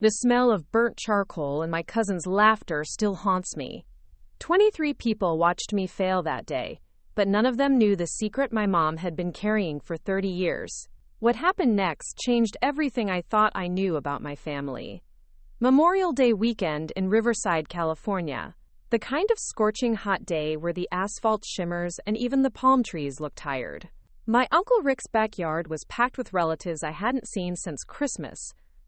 The smell of burnt charcoal and my cousin's laughter still haunts me. 23 people watched me fail that day, but none of them knew the secret my mom had been carrying for 30 years. What happened next changed everything I thought I knew about my family. Memorial Day weekend in Riverside, California. The kind of scorching hot day where the asphalt shimmers and even the palm trees look tired. My Uncle Rick's backyard was packed with relatives I hadn't seen since Christmas,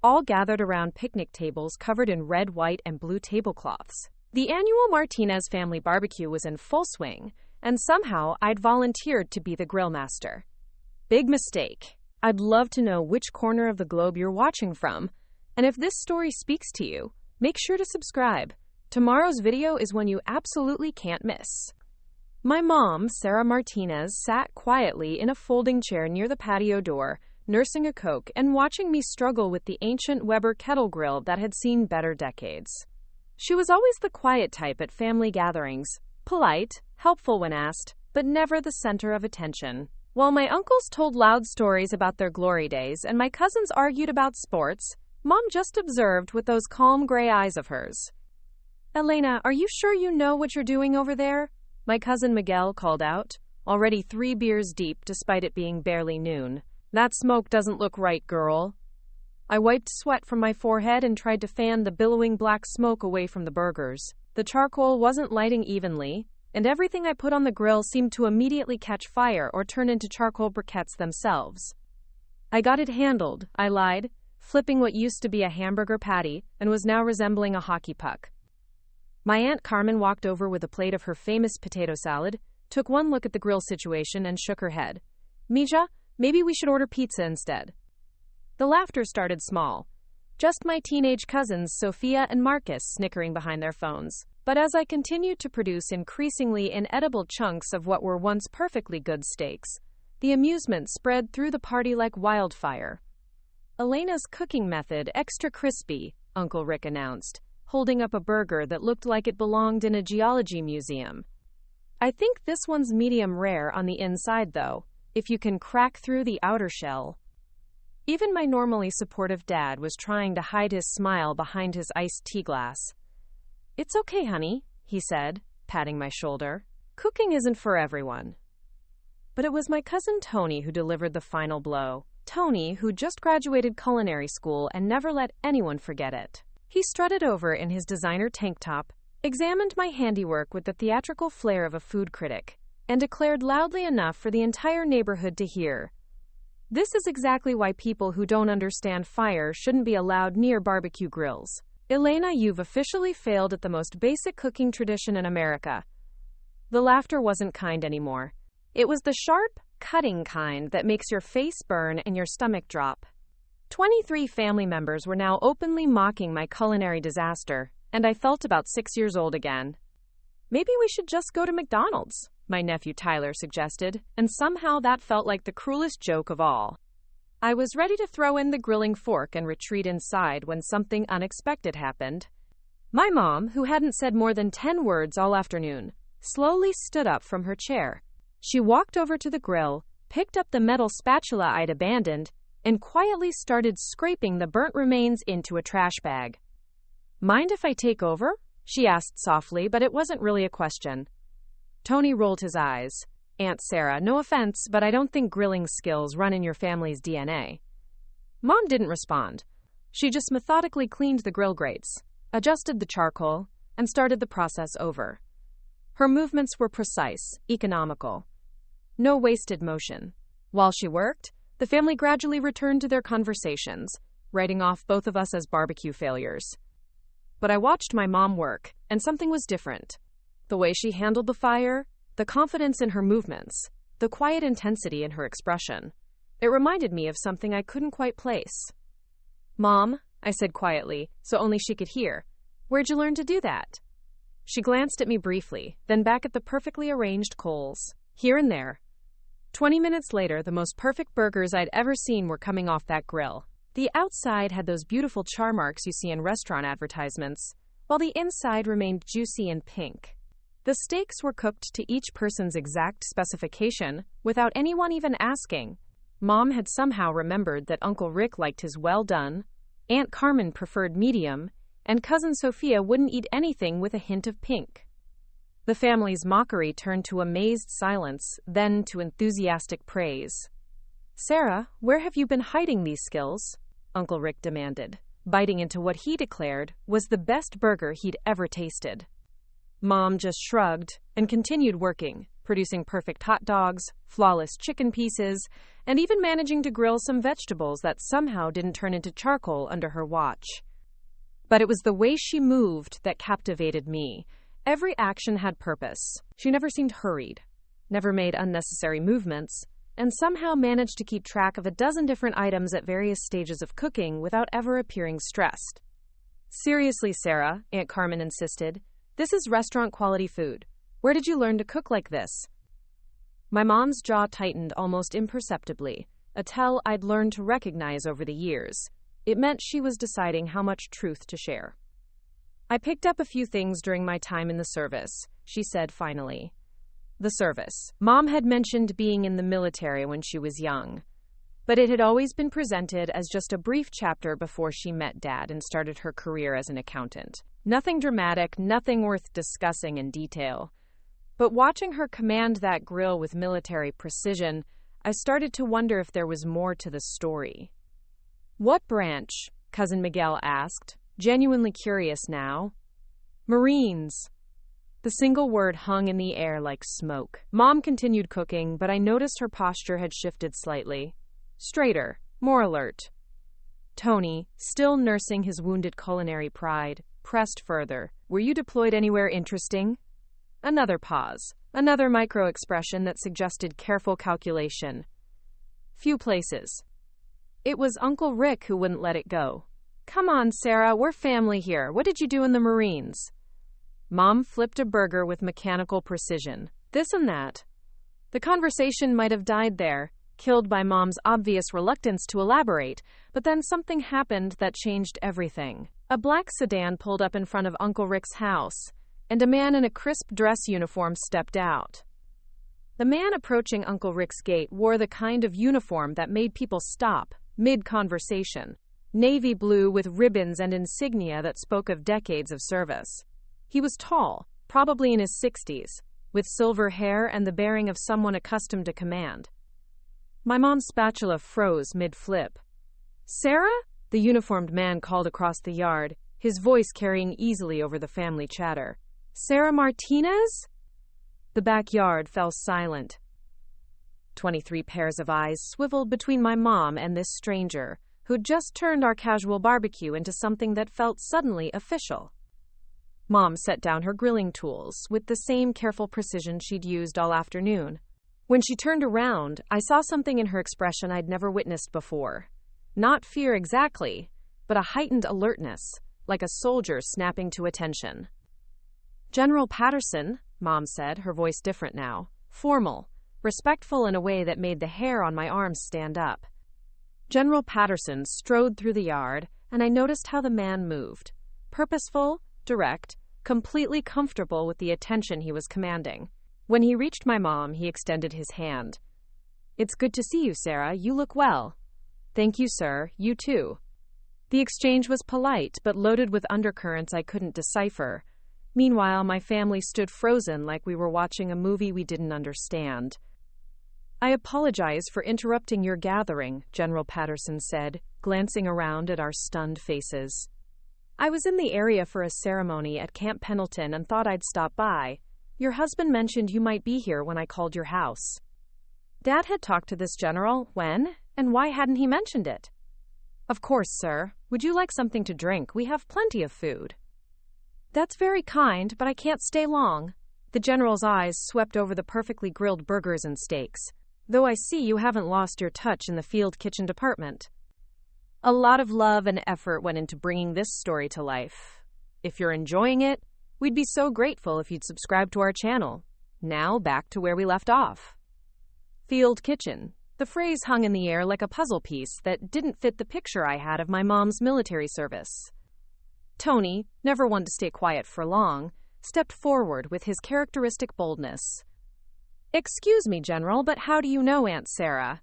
all gathered around picnic tables covered in red, white, and blue tablecloths. The annual Martinez family barbecue was in full swing, and somehow I'd volunteered to be the grill master. Big mistake. I'd love to know which corner of the globe you're watching from, and if this story speaks to you, make sure to subscribe. Tomorrow's video is one you absolutely can't miss. My mom, Sarah Martinez, sat quietly in a folding chair near the patio door, nursing a Coke and watching me struggle with the ancient Weber kettle grill that had seen better decades. She was always the quiet type at family gatherings, polite, helpful when asked, but never the center of attention. While my uncles told loud stories about their glory days and my cousins argued about sports, Mom just observed with those calm gray eyes of hers. "Elena, are you sure you know what you're doing over there?" my cousin Miguel called out, already 3 beers deep despite it being barely noon. "That smoke doesn't look right, girl." I wiped sweat from my forehead and tried to fan the billowing black smoke away from the burgers. The charcoal wasn't lighting evenly, and everything I put on the grill seemed to immediately catch fire or turn into charcoal briquettes themselves. "I got it handled," I lied, flipping what used to be a hamburger patty and was now resembling a hockey puck. My Aunt Carmen walked over with a plate of her famous potato salad, took one look at the grill situation and shook her head. "Mija, maybe we should order pizza instead." The laughter started small. Just my teenage cousins, Sophia and Marcus, snickering behind their phones. But as I continued to produce increasingly inedible chunks of what were once perfectly good steaks, the amusement spread through the party like wildfire. "Elena's cooking method, extra crispy," Uncle Rick announced, holding up a burger that looked like it belonged in a geology museum. "I think this one's medium rare on the inside though, if you can crack through the outer shell." Even my normally supportive dad was trying to hide his smile behind his iced tea glass. "It's okay, honey," he said, patting my shoulder. "Cooking isn't for everyone." But it was my cousin Tony who delivered the final blow. Tony, who just graduated culinary school and never let anyone forget it. He strutted over in his designer tank top, examined my handiwork with the theatrical flair of a food critic, and declared loudly enough for the entire neighborhood to hear, "This is exactly why people who don't understand fire shouldn't be allowed near barbecue grills. Elena, you've officially failed at the most basic cooking tradition in America." The laughter wasn't kind anymore. It was the sharp, cutting kind that makes your face burn and your stomach drop. 23 family members were now openly mocking my culinary disaster, and I felt about 6 years old again. "Maybe we should just go to McDonald's," my nephew Tyler suggested, and somehow that felt like the cruelest joke of all. I was ready to throw in the grilling fork and retreat inside when something unexpected happened. My mom, who hadn't said more than 10 words all afternoon, slowly stood up from her chair. She walked over to the grill, picked up the metal spatula I'd abandoned, and quietly started scraping the burnt remains into a trash bag. "Mind if I take over?" she asked softly, but it wasn't really a question. Tony rolled his eyes. "Aunt Sarah, no offense, but I don't think grilling skills run in your family's DNA." Mom didn't respond. She just methodically cleaned the grill grates, adjusted the charcoal, and started the process over. Her movements were precise, economical. No wasted motion. While she worked, the family gradually returned to their conversations, writing off both of us as barbecue failures. But I watched my mom work, and something was different. The way she handled the fire, the confidence in her movements, the quiet intensity in her expression. It reminded me of something I couldn't quite place. "Mom," I said quietly, so only she could hear, "where'd you learn to do that?" She glanced at me briefly, then back at the perfectly arranged coals, here and there. 20 minutes later, the most perfect burgers I'd ever seen were coming off that grill. The outside had those beautiful char marks you see in restaurant advertisements, while the inside remained juicy and pink. The steaks were cooked to each person's exact specification, without anyone even asking. Mom had somehow remembered that Uncle Rick liked his well done, Aunt Carmen preferred medium, and Cousin Sophia wouldn't eat anything with a hint of pink. The family's mockery turned to amazed silence, then to enthusiastic praise. "Sarah, where have you been hiding these skills?" Uncle Rick demanded, biting into what he declared was the best burger he'd ever tasted. Mom just shrugged and continued working, producing perfect hot dogs, flawless chicken pieces, and even managing to grill some vegetables that somehow didn't turn into charcoal under her watch. But it was the way she moved that captivated me. Every action had purpose. She never seemed hurried, never made unnecessary movements, and somehow managed to keep track of a dozen different items at various stages of cooking without ever appearing stressed. "Seriously, Sarah," Aunt Carmen insisted, "this is restaurant-quality food. Where did you learn to cook like this?" My mom's jaw tightened almost imperceptibly, a tell I'd learned to recognize over the years. It meant she was deciding how much truth to share. "I picked up a few things during my time in the service," she said finally. The service. Mom had mentioned being in the military when she was young, but it had always been presented as just a brief chapter before she met Dad and started her career as an accountant. Nothing dramatic, nothing worth discussing in detail. But watching her command that grill with military precision, I started to wonder if there was more to the story. "What branch?" Cousin Miguel asked, genuinely curious now. "Marines." The single word hung in the air like smoke. Mom continued cooking, but I noticed her posture had shifted slightly. Straighter, more alert. Tony, still nursing his wounded culinary pride, pressed further. "Were you deployed anywhere interesting?" Another pause, another micro-expression that suggested careful calculation. "Few places." It was Uncle Rick who wouldn't let it go. "Come on, Sarah, we're family here. What did you do in the Marines?" Mom flipped a burger with mechanical precision. This and that. The conversation might have died there, killed by Mom's obvious reluctance to elaborate, but then something happened that changed everything. A black sedan pulled up in front of Uncle Rick's house, and a man in a crisp dress uniform stepped out. The man approaching Uncle Rick's gate wore the kind of uniform that made people stop, mid-conversation. Navy blue with ribbons and insignia that spoke of decades of service. He was tall, probably in his 60s, with silver hair and the bearing of someone accustomed to command. My mom's spatula froze mid-flip. "Sarah?" the uniformed man called across the yard, his voice carrying easily over the family chatter. "Sarah Martinez?" The backyard fell silent. 23 pairs of eyes swiveled between my mom and this stranger, who'd just turned our casual barbecue into something that felt suddenly official. Mom set down her grilling tools with the same careful precision she'd used all afternoon. When she turned around, I saw something in her expression I'd never witnessed before. Not fear exactly, but a heightened alertness, like a soldier snapping to attention. "General Patterson," Mom said, her voice different now, formal, respectful in a way that made the hair on my arms stand up. General Patterson strode through the yard, and I noticed how the man moved. Purposeful, direct, completely comfortable with the attention he was commanding. When he reached my mom, he extended his hand. "It's good to see you, Sarah. You look well." "Thank you, sir. You too." The exchange was polite, but loaded with undercurrents I couldn't decipher. Meanwhile, my family stood frozen like we were watching a movie we didn't understand. "I apologize for interrupting your gathering," General Patterson said, glancing around at our stunned faces. "I was in the area for a ceremony at Camp Pendleton and thought I'd stop by. Your husband mentioned you might be here when I called your house." Dad had talked to this general. When? And why hadn't he mentioned it? "Of course, sir. Would you like something to drink? We have plenty of food." "That's very kind, but I can't stay long." The general's eyes swept over the perfectly grilled burgers and steaks. "Though I see you haven't lost your touch in the field kitchen department." A lot of love and effort went into bringing this story to life. If you're enjoying it, we'd be so grateful if you'd subscribe to our channel. Now, back to where we left off. Field kitchen. The phrase hung in the air like a puzzle piece that didn't fit the picture I had of my mom's military service. Tony, never one to stay quiet for long, stepped forward with his characteristic boldness. "Excuse me, General, but how do you know Aunt Sarah?"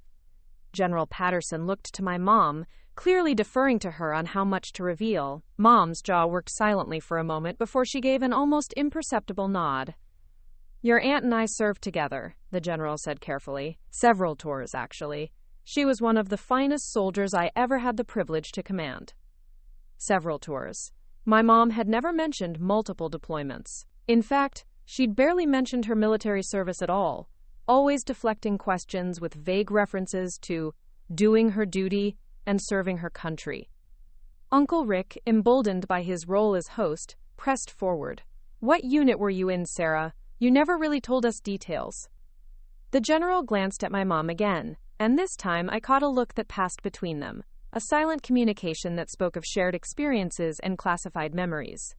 General Patterson looked to my mom, clearly deferring to her on how much to reveal. Mom's jaw worked silently for a moment before she gave an almost imperceptible nod. Your aunt and I served together, the general said carefully. Several tours, actually. She was one of the finest soldiers I ever had the privilege to command. Several tours. My mom had never mentioned multiple deployments. In fact, she'd barely mentioned her military service at all, always deflecting questions with vague references to doing her duty and serving her country. Uncle Rick, emboldened by his role as host, pressed forward. What unit were you in, Sarah? You never really told us details. The general glanced at my mom again, and this time I caught a look that passed between them, a silent communication that spoke of shared experiences and classified memories.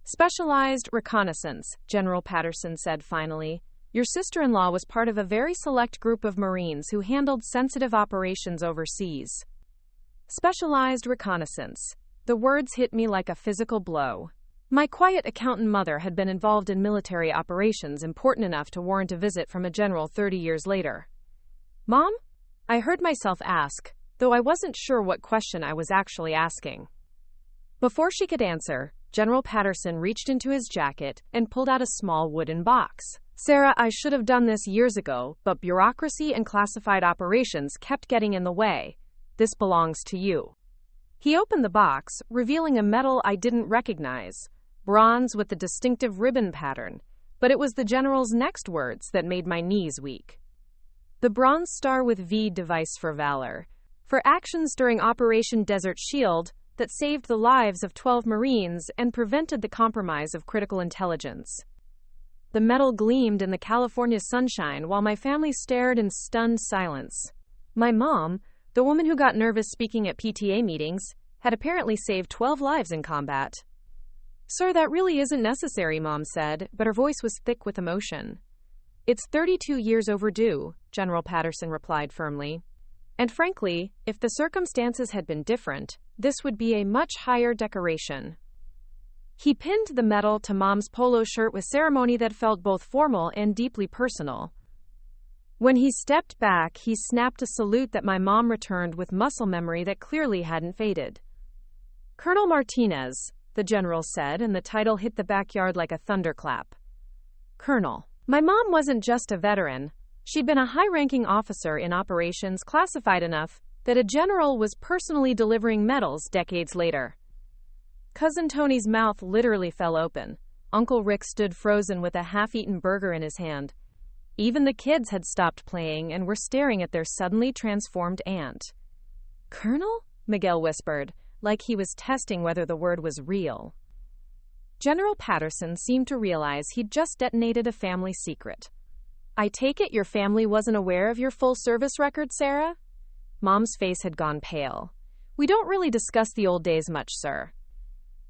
Specialized reconnaissance, General Patterson said finally. Your sister-in-law was part of a very select group of Marines who handled sensitive operations overseas. Specialized reconnaissance. The words hit me like a physical blow. My quiet accountant mother had been involved in military operations important enough to warrant a visit from a general 30 years later. Mom? I heard myself ask, though I wasn't sure what question I was actually asking. Before she could answer, General Patterson reached into his jacket and pulled out a small wooden box. Sarah, I should have done this years ago, but bureaucracy and classified operations kept getting in the way. This belongs to you. He opened the box, revealing a metal I didn't recognize, bronze with the distinctive ribbon pattern, but it was the general's next words that made my knees weak. The Bronze Star with V device for valor, for actions during Operation Desert Shield that saved the lives of 12 Marines and prevented the compromise of critical intelligence. The metal gleamed in the California sunshine while my family stared in stunned silence. My mom, the woman who got nervous speaking at PTA meetings, had apparently saved 12 lives in combat. Sir, that really isn't necessary, Mom said, but her voice was thick with emotion. It's 32 years overdue, General Patterson replied firmly. And frankly, if the circumstances had been different, this would be a much higher decoration. He pinned the medal to Mom's polo shirt with ceremony that felt both formal and deeply personal. When he stepped back, he snapped a salute that my mom returned with muscle memory that clearly hadn't faded. Colonel Martinez, the general said, and the title hit the backyard like a thunderclap. Colonel. My mom wasn't just a veteran. She'd been a high-ranking officer in operations classified enough that a general was personally delivering medals decades later. Cousin Tony's mouth literally fell open. Uncle Rick stood frozen with a half-eaten burger in his hand. Even the kids had stopped playing and were staring at their suddenly transformed aunt. Colonel? Miguel whispered, like he was testing whether the word was real. General Patterson seemed to realize he'd just detonated a family secret. I take it your family wasn't aware of your full service record, Sarah? Mom's face had gone pale. We don't really discuss the old days much, sir.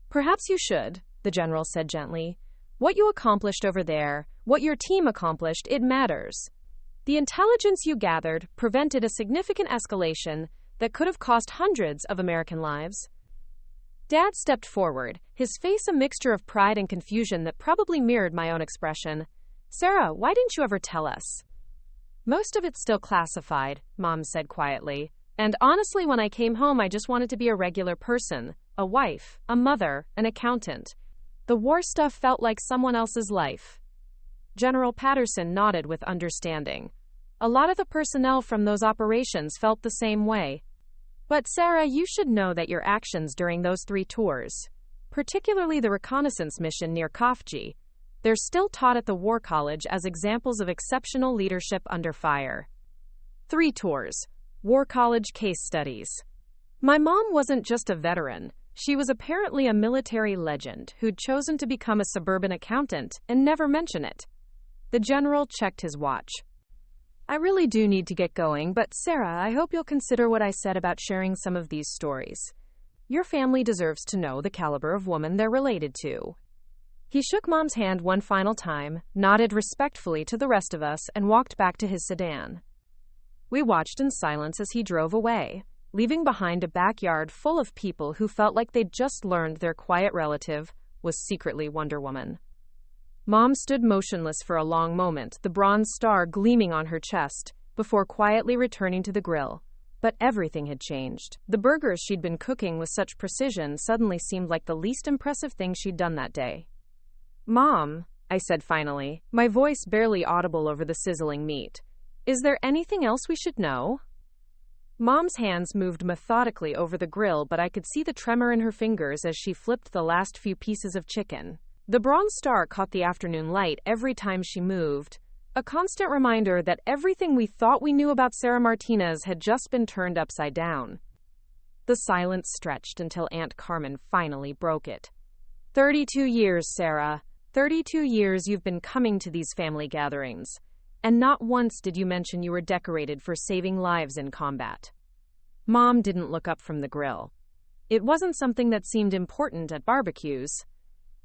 Perhaps you should, the general said gently. What you accomplished over there, what your team accomplished, it matters. The intelligence you gathered prevented a significant escalation that could have cost hundreds of American lives. Dad stepped forward, his face a mixture of pride and confusion that probably mirrored my own expression. Sarah, why didn't you ever tell us? Most of it's still classified, Mom said quietly. And honestly, when I came home, I just wanted to be a regular person. A wife, a mother, an accountant. The war stuff felt like someone else's life. General Patterson nodded with understanding. A lot of the personnel from those operations felt the same way. But Sarah, you should know that your actions during those 3 tours, particularly the reconnaissance mission near Kafji, they're still taught at the War College as examples of exceptional leadership under fire. 3 tours. War College case studies. My mom wasn't just a veteran. She was apparently a military legend who'd chosen to become a suburban accountant and never mention it. The general checked his watch. I really do need to get going, but Sarah, I hope you'll consider what I said about sharing some of these stories. Your family deserves to know the caliber of woman they're related to. He shook Mom's hand one final time, nodded respectfully to the rest of us, and walked back to his sedan. We watched in silence as he drove away, leaving behind a backyard full of people who felt like they'd just learned their quiet relative was secretly Wonder Woman. Mom stood motionless for a long moment, the bronze star gleaming on her chest, before quietly returning to the grill. But everything had changed. The burgers she'd been cooking with such precision suddenly seemed like the least impressive thing she'd done that day. "Mom," I said finally, my voice barely audible over the sizzling meat, "is there anything else we should know?" Mom's hands moved methodically over the grill, but I could see the tremor in her fingers as she flipped the last few pieces of chicken. The Bronze Star caught the afternoon light every time she moved, a constant reminder that everything we thought we knew about Sarah Martinez had just been turned upside down. The silence stretched until Aunt Carmen finally broke it. 32 years, Sarah. 32 years you've been coming to these family gatherings. And not once did you mention you were decorated for saving lives in combat. Mom didn't look up from the grill. It wasn't something that seemed important at barbecues.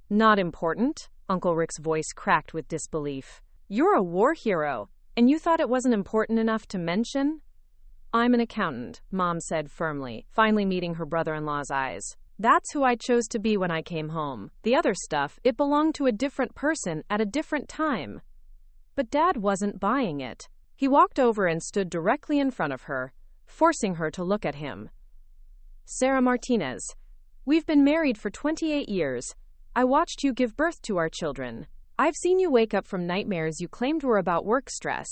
Not important? Uncle Rick's voice cracked with disbelief. You're a war hero, and you thought it wasn't important enough to mention? I'm an accountant, Mom said firmly, finally meeting her brother-in-law's eyes. That's who I chose to be when I came home. The other stuff, it belonged to a different person at a different time. But Dad wasn't buying it. He walked over and stood directly in front of her, forcing her to look at him. Sarah Martinez, we've been married for 28 years. I watched you give birth to our children. I've seen you wake up from nightmares you claimed were about work stress.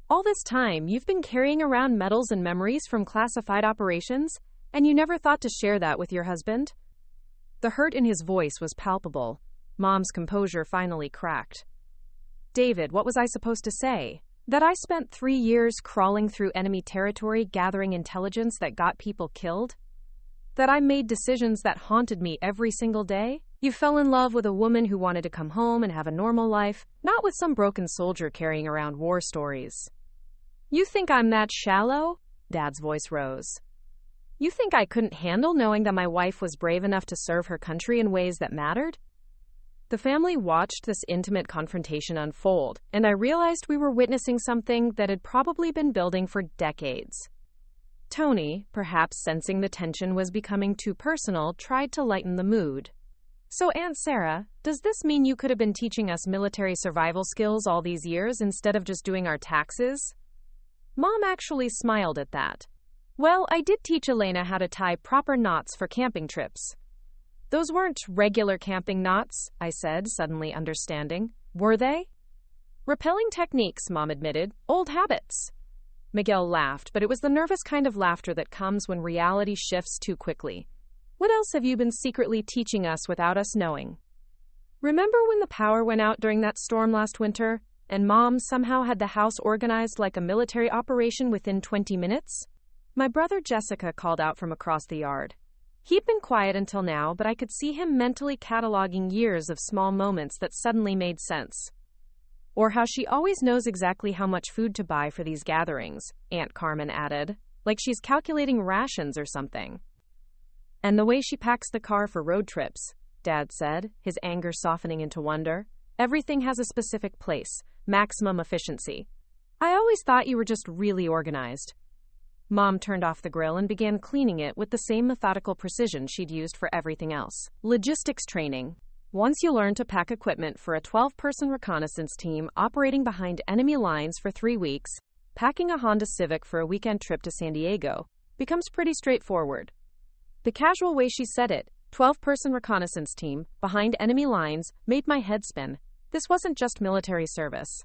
All this time, you've been carrying around medals and memories from classified operations, and you never thought to share that with your husband? The hurt in his voice was palpable. Mom's composure finally cracked. David, what was I supposed to say? That I spent 3 years crawling through enemy territory gathering intelligence that got people killed? That I made decisions that haunted me every single day? You fell in love with a woman who wanted to come home and have a normal life, not with some broken soldier carrying around war stories. You think I'm that shallow? Dad's voice rose. You think I couldn't handle knowing that my wife was brave enough to serve her country in ways that mattered? The family watched this intimate confrontation unfold, and I realized we were witnessing something that had probably been building for decades. Tony, perhaps sensing the tension was becoming too personal, tried to lighten the mood. So, Aunt Sarah, does this mean you could have been teaching us military survival skills all these years instead of just doing our taxes? Mom actually smiled at that. Well, I did teach Elena how to tie proper knots for camping trips. Those weren't regular camping knots, I said, suddenly understanding. Were they? Repelling techniques, Mom admitted. Old habits. Miguel laughed, but it was the nervous kind of laughter that comes when reality shifts too quickly. What else have you been secretly teaching us without us knowing? Remember when the power went out during that storm last winter, and Mom somehow had the house organized like a military operation within 20 minutes? My brother Jessica called out from across the yard. He'd been quiet until now, but I could see him mentally cataloging years of small moments that suddenly made sense. Or how she always knows exactly how much food to buy for these gatherings, Aunt Carmen added, like she's calculating rations or something. And the way she packs the car for road trips, Dad said, his anger softening into wonder. Everything has a specific place, maximum efficiency. I always thought you were just really organized. Mom turned off the grill and began cleaning it with the same methodical precision she'd used for everything else. Logistics training. Once you learn to pack equipment for a 12-person reconnaissance team operating behind enemy lines for 3 weeks, packing a Honda Civic for a weekend trip to San Diego becomes pretty straightforward. The casual way she said it, 12-person reconnaissance team, behind enemy lines, made my head spin. This wasn't just military service.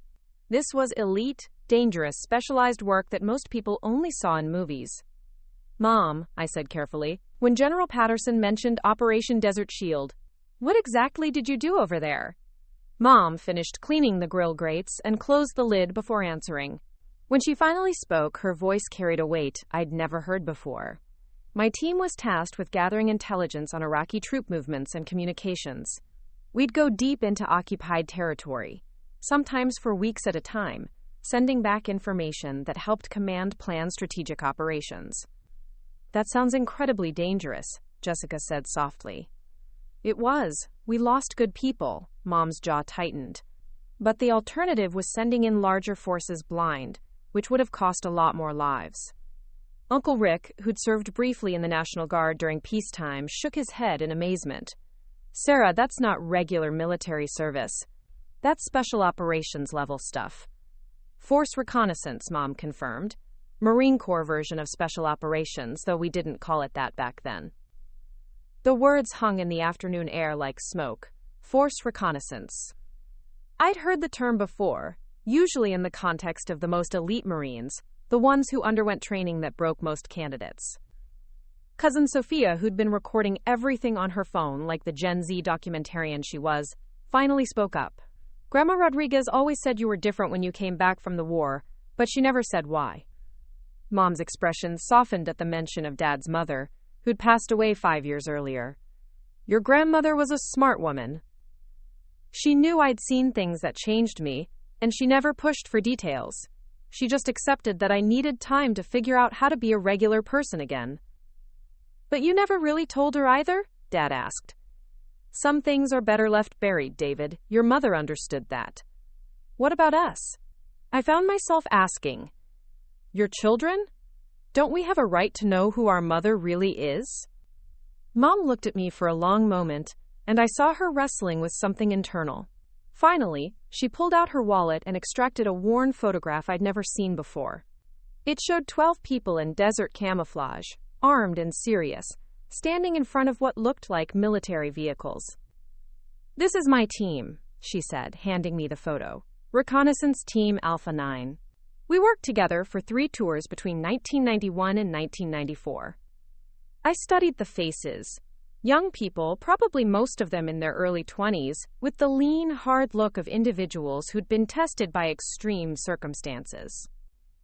This was elite, dangerous, specialized work that most people only saw in movies. Mom, I said carefully, when General Patterson mentioned Operation Desert Shield, what exactly did you do over there? Mom finished cleaning the grill grates and closed the lid before answering. When she finally spoke, her voice carried a weight I'd never heard before. My team was tasked with gathering intelligence on Iraqi troop movements and communications. We'd go deep into occupied territory, sometimes for weeks at a time, sending back information that helped command plan strategic operations. That sounds incredibly dangerous, Jessica said softly. It was. We lost good people, Mom's jaw tightened. But the alternative was sending in larger forces blind, which would have cost a lot more lives. Uncle Rick, who'd served briefly in the National Guard during peacetime, shook his head in amazement. Sarah, that's not regular military service. That's special operations level stuff. Force reconnaissance, Mom confirmed. Marine Corps version of Special Operations, though we didn't call it that back then. The words hung in the afternoon air like smoke. Force reconnaissance. I'd heard the term before, usually in the context of the most elite Marines, the ones who underwent training that broke most candidates. Cousin Sophia, who'd been recording everything on her phone like the Gen Z documentarian she was, finally spoke up. Grandma Rodriguez always said you were different when you came back from the war, but she never said why. Mom's expression softened at the mention of Dad's mother, who'd passed away 5 years earlier. Your grandmother was a smart woman. She knew I'd seen things that changed me, and she never pushed for details. She just accepted that I needed time to figure out how to be a regular person again. But you never really told her either? Dad asked. Some things are better left buried, David. Your mother understood that. What about us? I found myself asking. Your children? Don't we have a right to know who our mother really is? Mom looked at me for a long moment, and I saw her wrestling with something internal. Finally, she pulled out her wallet and extracted a worn photograph I'd never seen before. It showed 12 people in desert camouflage, armed and serious, standing in front of what looked like military vehicles. This is my team, she said, handing me the photo. Reconnaissance Team Alpha 9. We worked together for 3 tours between 1991 and 1994. I studied the faces. Young people, probably most of them in their early 20s, with the lean, hard look of individuals who'd been tested by extreme circumstances.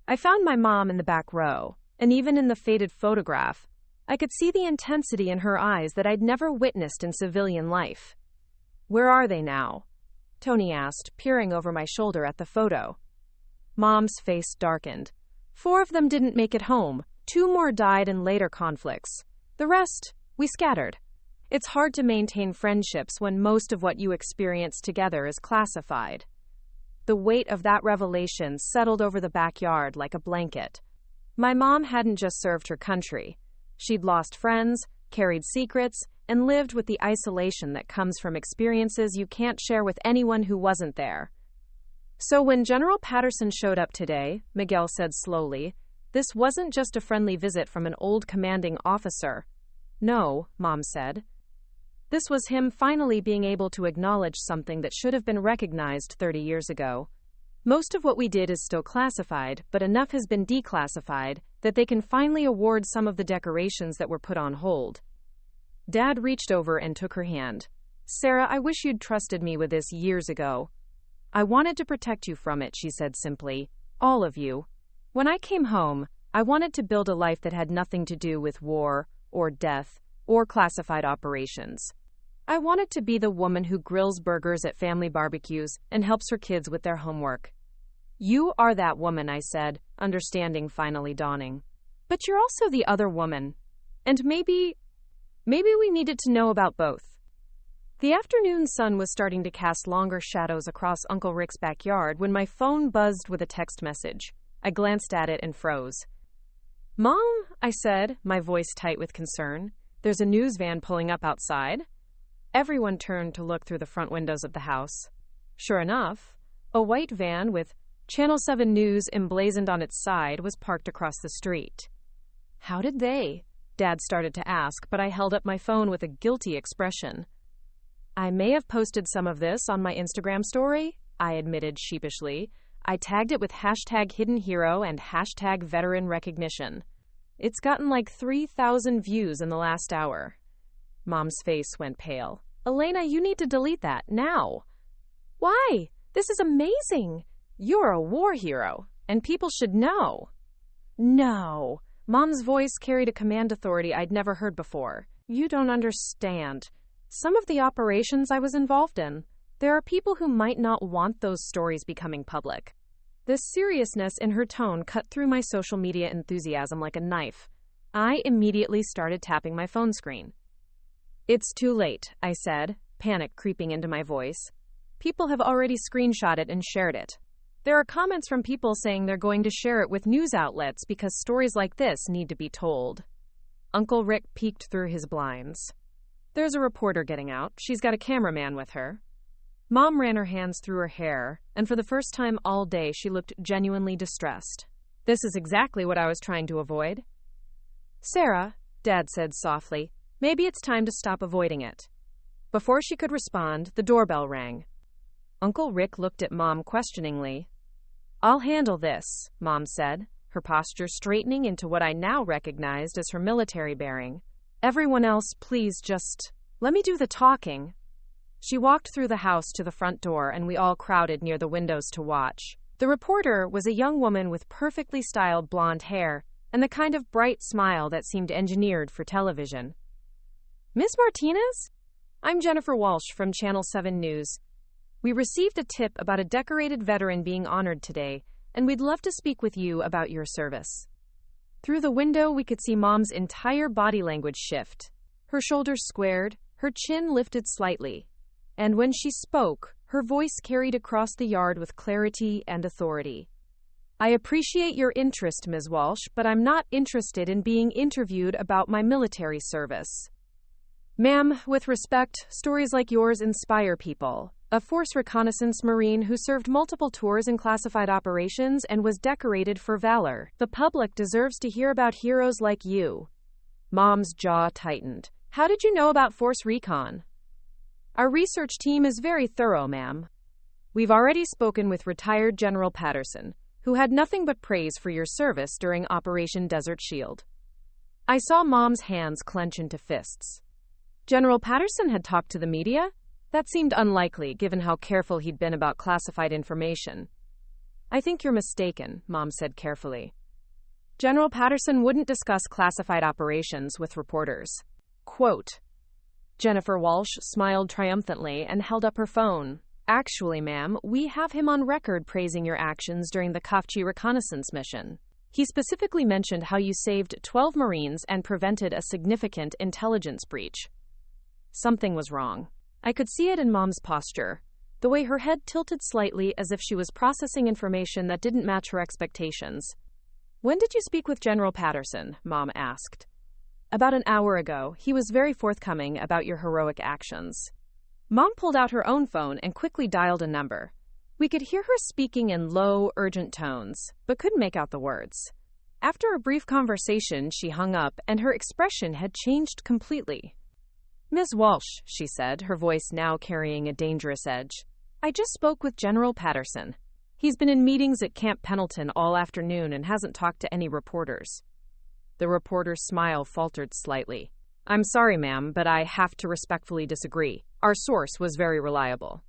I found my mom in the back row, and even in the faded photograph, I could see the intensity in her eyes that I'd never witnessed in civilian life. Where are they now? Tony asked, peering over my shoulder at the photo. Mom's face darkened. 4 of them didn't make it home. 2 more died in later conflicts. The rest, we scattered. It's hard to maintain friendships when most of what you experience together is classified. The weight of that revelation settled over the backyard like a blanket. My mom hadn't just served her country. She'd lost friends, carried secrets, and lived with the isolation that comes from experiences you can't share with anyone who wasn't there. So when General Patterson showed up today, Miguel said slowly, this wasn't just a friendly visit from an old commanding officer. No, Mom said. This was him finally being able to acknowledge something that should have been recognized 30 years ago. Most of what we did is still classified, but enough has been declassified that they can finally award some of the decorations that were put on hold. Dad reached over and took her hand. Sarah, I wish you'd trusted me with this years ago. I wanted to protect you from it, she said simply. All of you. When I came home, I wanted to build a life that had nothing to do with war, or death, or classified operations. I wanted to be the woman who grills burgers at family barbecues and helps her kids with their homework. You are that woman, I said, understanding finally dawning. But you're also the other woman. And maybe we needed to know about both. The afternoon sun was starting to cast longer shadows across Uncle Rick's backyard when my phone buzzed with a text message. I glanced at it and froze. Mom, I said, my voice tight with concern. There's a news van pulling up outside. Everyone turned to look through the front windows of the house. Sure enough, a white van with Channel 7 News emblazoned on its side was parked across the street. How did they? Dad started to ask, but I held up my phone with a guilty expression. I may have posted some of this on my Instagram story, I admitted sheepishly. I tagged it with #HiddenHero and #VeteranRecognition. It's gotten like 3,000 views in the last hour. Mom's face went pale. Elena, you need to delete that, now. Why? This is amazing. You're a war hero, and people should know. No. Mom's voice carried a command authority I'd never heard before. You don't understand. Some of the operations I was involved in, there are people who might not want those stories becoming public. The seriousness in her tone cut through my social media enthusiasm like a knife. I immediately started tapping my phone screen. It's too late, I said, panic creeping into my voice. People have already screenshot it and shared it. There are comments from people saying they're going to share it with news outlets because stories like this need to be told. Uncle Rick peeked through his blinds. There's a reporter getting out. She's got a cameraman with her. Mom ran her hands through her hair, and for the first time all day she looked genuinely distressed. This is exactly what I was trying to avoid. Sarah, Dad said softly, maybe it's time to stop avoiding it. Before she could respond, the doorbell rang. Uncle Rick looked at Mom questioningly. I'll handle this, Mom said, her posture straightening into what I now recognized as her military bearing. Everyone else, please just let me do the talking. She walked through the house to the front door, and we all crowded near the windows to watch. The reporter was a young woman with perfectly styled blonde hair and the kind of bright smile that seemed engineered for television. Miss Martinez? I'm Jennifer Walsh from Channel 7 News. We received a tip about a decorated veteran being honored today, and we'd love to speak with you about your service. Through the window, we could see Mom's entire body language shift. Her shoulders squared, her chin lifted slightly, and when she spoke, her voice carried across the yard with clarity and authority. I appreciate your interest, Ms. Walsh, but I'm not interested in being interviewed about my military service. Ma'am, with respect, stories like yours inspire people. A Force Reconnaissance Marine who served multiple tours in classified operations and was decorated for valor. The public deserves to hear about heroes like you. Mom's jaw tightened. How did you know about Force Recon? Our research team is very thorough, ma'am. We've already spoken with retired General Patterson, who had nothing but praise for your service during Operation Desert Shield. I saw Mom's hands clench into fists. General Patterson had talked to the media? That seemed unlikely, given how careful he'd been about classified information. I think you're mistaken, Mom said carefully. General Patterson wouldn't discuss classified operations with reporters. Quote. Jennifer Walsh smiled triumphantly and held up her phone. Actually, ma'am, we have him on record praising your actions during the Kafchi reconnaissance mission. He specifically mentioned how you saved 12 Marines and prevented a significant intelligence breach. Something was wrong. I could see it in Mom's posture, the way her head tilted slightly as if she was processing information that didn't match her expectations. When did you speak with General Patterson? Mom asked. About an hour ago. He was very forthcoming about your heroic actions. Mom pulled out her own phone and quickly dialed a number. We could hear her speaking in low, urgent tones, but couldn't make out the words. After a brief conversation, she hung up, and her expression had changed completely. Ms. Walsh, she said, her voice now carrying a dangerous edge. I just spoke with General Patterson. He's been in meetings at Camp Pendleton all afternoon and hasn't talked to any reporters. The reporter's smile faltered slightly. I'm sorry, ma'am, but I have to respectfully disagree. Our source was very reliable.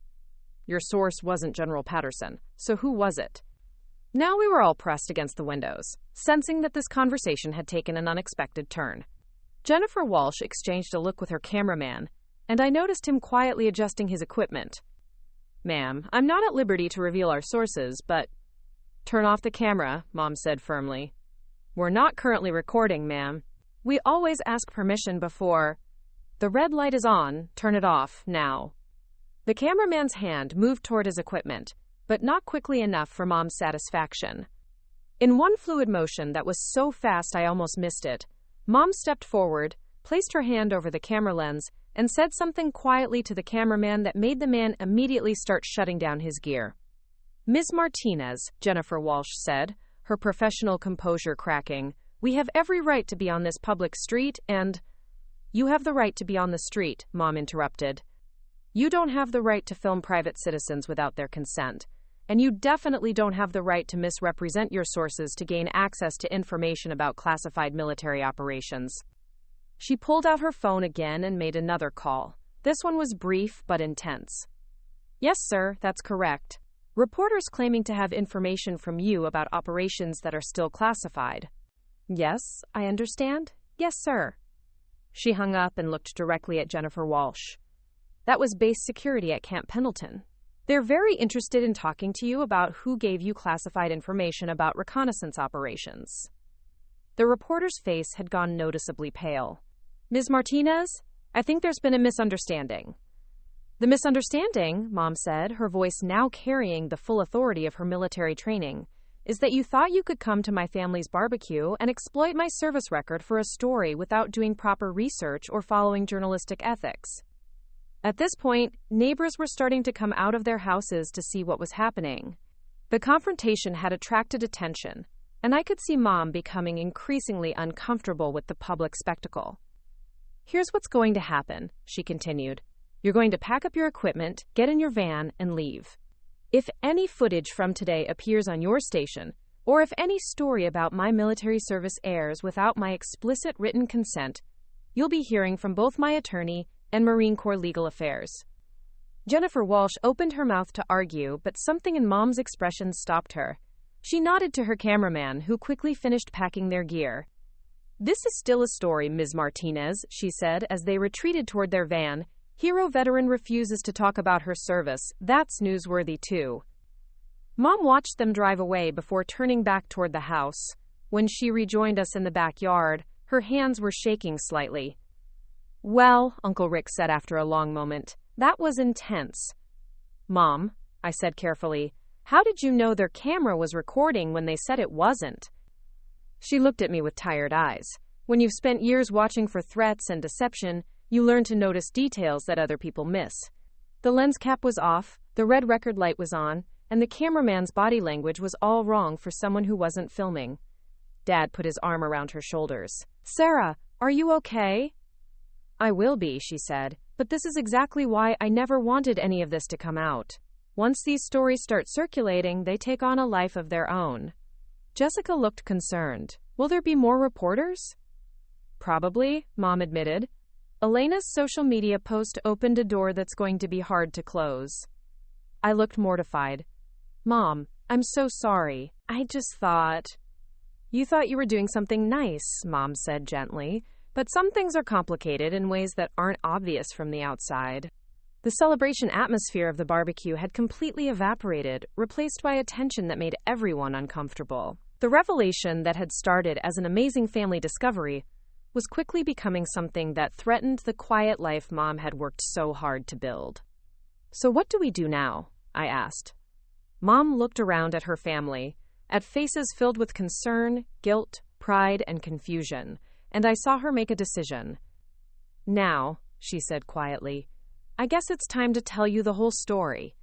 Your source wasn't General Patterson, so who was it? Now we were all pressed against the windows, sensing that this conversation had taken an unexpected turn. Jennifer Walsh exchanged a look with her cameraman, and I noticed him quietly adjusting his equipment. Ma'am, I'm not at liberty to reveal our sources, but... Turn off the camera, Mom said firmly. We're not currently recording, ma'am. We always ask permission before... The red light is on. Turn it off, now. The cameraman's hand moved toward his equipment, but not quickly enough for Mom's satisfaction. In one fluid motion that was so fast I almost missed it, Mom stepped forward, placed her hand over the camera lens, and said something quietly to the cameraman that made the man immediately start shutting down his gear. Ms. Martinez, Jennifer Walsh said, her professional composure cracking, we have every right to be on this public street and... You have the right to be on the street, Mom interrupted. You don't have the right to film private citizens without their consent. And you definitely don't have the right to misrepresent your sources to gain access to information about classified military operations. She pulled out her phone again and made another call. This one was brief but intense. Yes, sir, that's correct. Reporters claiming to have information from you about operations that are still classified. Yes, I understand. Yes, sir. She hung up and looked directly at Jennifer Walsh. That was base security at Camp Pendleton. They're very interested in talking to you about who gave you classified information about reconnaissance operations. The reporter's face had gone noticeably pale. Ms. Martinez, I think there's been a misunderstanding. The misunderstanding, Mom said, her voice now carrying the full authority of her military training, is that you thought you could come to my family's barbecue and exploit my service record for a story without doing proper research or following journalistic ethics. At this point, neighbors were starting to come out of their houses to see what was happening. The confrontation had attracted attention, and I could see Mom becoming increasingly uncomfortable with the public spectacle. "Here's what's going to happen," she continued. "You're going to pack up your equipment, get in your van, and leave. If any footage from today appears on your station, or if any story about my military service airs without my explicit written consent, you'll be hearing from both my attorney and Marine Corps Legal Affairs." Jennifer Walsh opened her mouth to argue, but something in Mom's expression stopped her. She nodded to her cameraman, who quickly finished packing their gear. "This is still a story, Ms. Martinez," she said as they retreated toward their van. "Hero veteran refuses to talk about her service. That's newsworthy too." Mom watched them drive away before turning back toward the house. When she rejoined us in the backyard, her hands were shaking slightly. "Well," Uncle Rick said after a long moment, "that was intense." "Mom," I said carefully, "how did you know their camera was recording when they said it wasn't?" She looked at me with tired eyes. When you've spent years watching for threats and deception, you learn to notice details that other people miss. The lens cap was off, the red record light was on, and the cameraman's body language was all wrong for someone who wasn't filming. Dad put his arm around her shoulders. "Sarah, are you okay?" "I will be," she said, "but this is exactly why I never wanted any of this to come out. Once these stories start circulating, they take on a life of their own." Jessica looked concerned. "Will there be more reporters?" "Probably," Mom admitted. "Elena's social media post opened a door that's going to be hard to close." I looked mortified. "Mom, I'm so sorry. I just thought—" "You thought you were doing something nice," Mom said gently, "but some things are complicated in ways that aren't obvious from the outside." The celebration atmosphere of the barbecue had completely evaporated, replaced by a tension that made everyone uncomfortable. The revelation that had started as an amazing family discovery was quickly becoming something that threatened the quiet life Mom had worked so hard to build. "So what do we do now?" I asked. Mom looked around at her family, at faces filled with concern, guilt, pride, and confusion, and I saw her make a decision. "Now," she said quietly, "I guess it's time to tell you the whole story."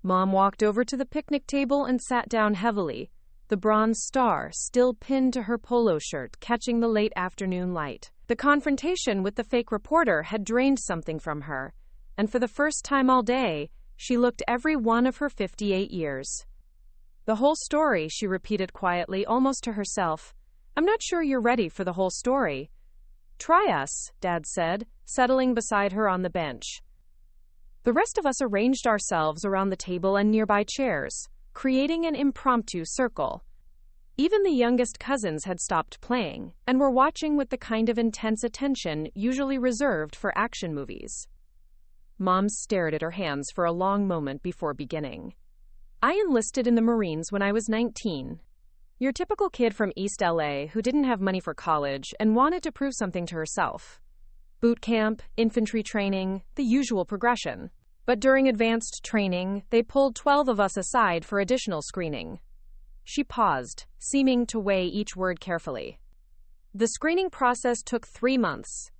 Mom walked over to the picnic table and sat down heavily, the bronze star still pinned to her polo shirt catching the late afternoon light. The confrontation with the fake reporter had drained something from her, and for the first time all day, she looked every one of her 58 years. "The whole story," she repeated quietly, almost to herself. "I'm not sure you're ready for the whole story." "Try us," Dad said, settling beside her on the bench. The rest of us arranged ourselves around the table and nearby chairs, creating an impromptu circle. Even the youngest cousins had stopped playing and were watching with the kind of intense attention usually reserved for action movies. Mom stared at her hands for a long moment before beginning. "I enlisted in the Marines when I was 19. Your typical kid from East LA who didn't have money for college and wanted to prove something to herself. Boot camp, infantry training, the usual progression. But during advanced training, they pulled 12 of us aside for additional screening." She paused, seeming to weigh each word carefully. "The screening process took 3 months.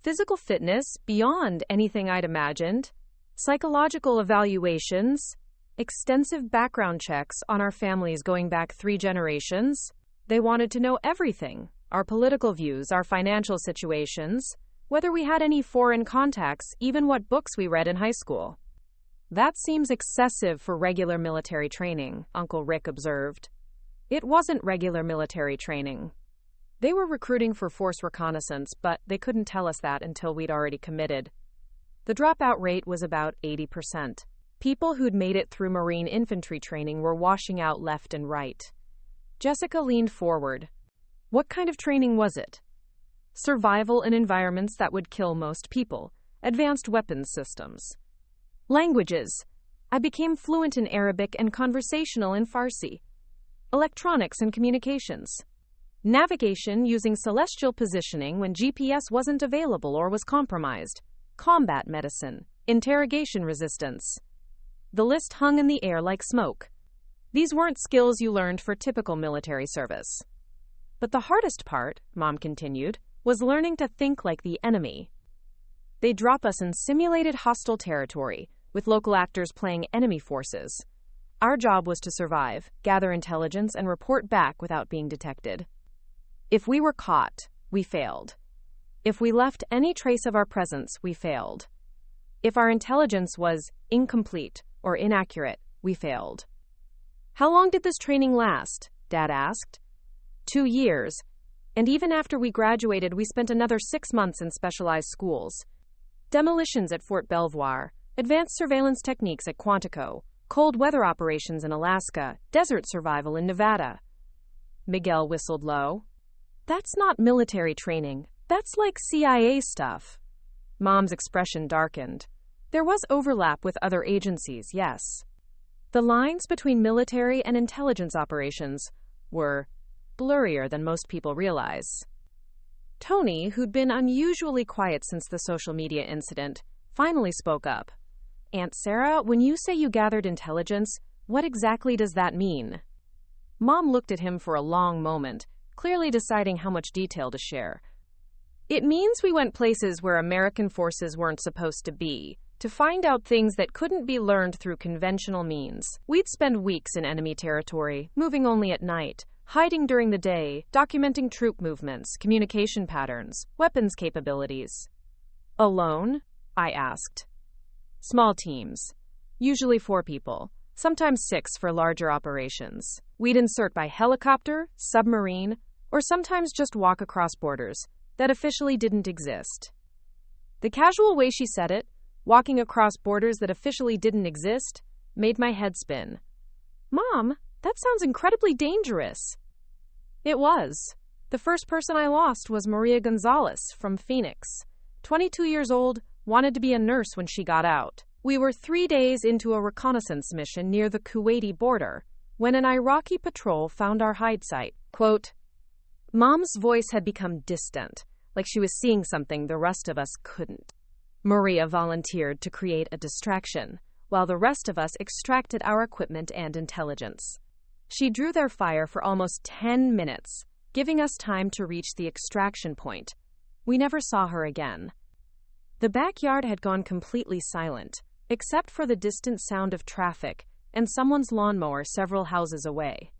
Physical fitness, beyond anything I'd imagined. Psychological evaluations. Extensive background checks on our families going back 3 generations. They wanted to know everything. Our political views, our financial situations, whether we had any foreign contacts, even what books we read in high school." "That seems excessive for regular military training," Uncle Rick observed. "It wasn't regular military training. They were recruiting for force reconnaissance, but they couldn't tell us that until we'd already committed. The dropout rate was about 80%. People who'd made it through Marine infantry training were washing out left and right." Jessica leaned forward. "What kind of training was it?" "Survival in environments that would kill most people. Advanced weapons systems." "Languages. I became fluent in Arabic and conversational in Farsi. Electronics and communications. Navigation using celestial positioning when GPS wasn't available or was compromised. Combat medicine. Interrogation resistance." The list hung in the air like smoke. These weren't skills you learned for typical military service. "But the hardest part," Mom continued, "was learning to think like the enemy. They drop us in simulated hostile territory, with local actors playing enemy forces. Our job was to survive, gather intelligence, and report back without being detected. If we were caught, we failed. If we left any trace of our presence, we failed. If our intelligence was incomplete or inaccurate, we failed. How long did this training last? Dad asked. 2 years. And even after we graduated, we spent another 6 months in specialized schools. Demolitions at Fort Belvoir, advanced surveillance techniques at Quantico, cold weather operations in Alaska, desert survival in Nevada. Miguel whistled low. That's not military training. That's like CIA stuff. Mom's expression darkened. There was overlap with other agencies, yes. The lines between military and intelligence operations were blurrier than most people realize. Tony, who'd been unusually quiet since the social media incident, finally spoke up. Aunt Sarah, when you say you gathered intelligence, what exactly does that mean? Mom looked at him for a long moment, clearly deciding how much detail to share. It means we went places where American forces weren't supposed to be, to find out things that couldn't be learned through conventional means. We'd spend weeks in enemy territory, moving only at night, hiding during the day, documenting troop movements, communication patterns, weapons capabilities. Alone? I asked. Small teams. Usually 4 people, sometimes 6 for larger operations. We'd insert by helicopter, submarine, or sometimes just walk across borders that officially didn't exist. The casual way she said it, walking across borders that officially didn't exist, made my head spin. Mom, that sounds incredibly dangerous. It was. The first person I lost was Maria Gonzalez from Phoenix. 22 years old, wanted to be a nurse when she got out. We were 3 days into a reconnaissance mission near the Kuwaiti border when an Iraqi patrol found our hide site. Quote, Mom's voice had become distant, like she was seeing something the rest of us couldn't. Maria volunteered to create a distraction, while the rest of us extracted our equipment and intelligence. She drew their fire for almost 10 minutes, giving us time to reach the extraction point. We never saw her again. The backyard had gone completely silent, except for the distant sound of traffic and someone's lawnmower several houses away.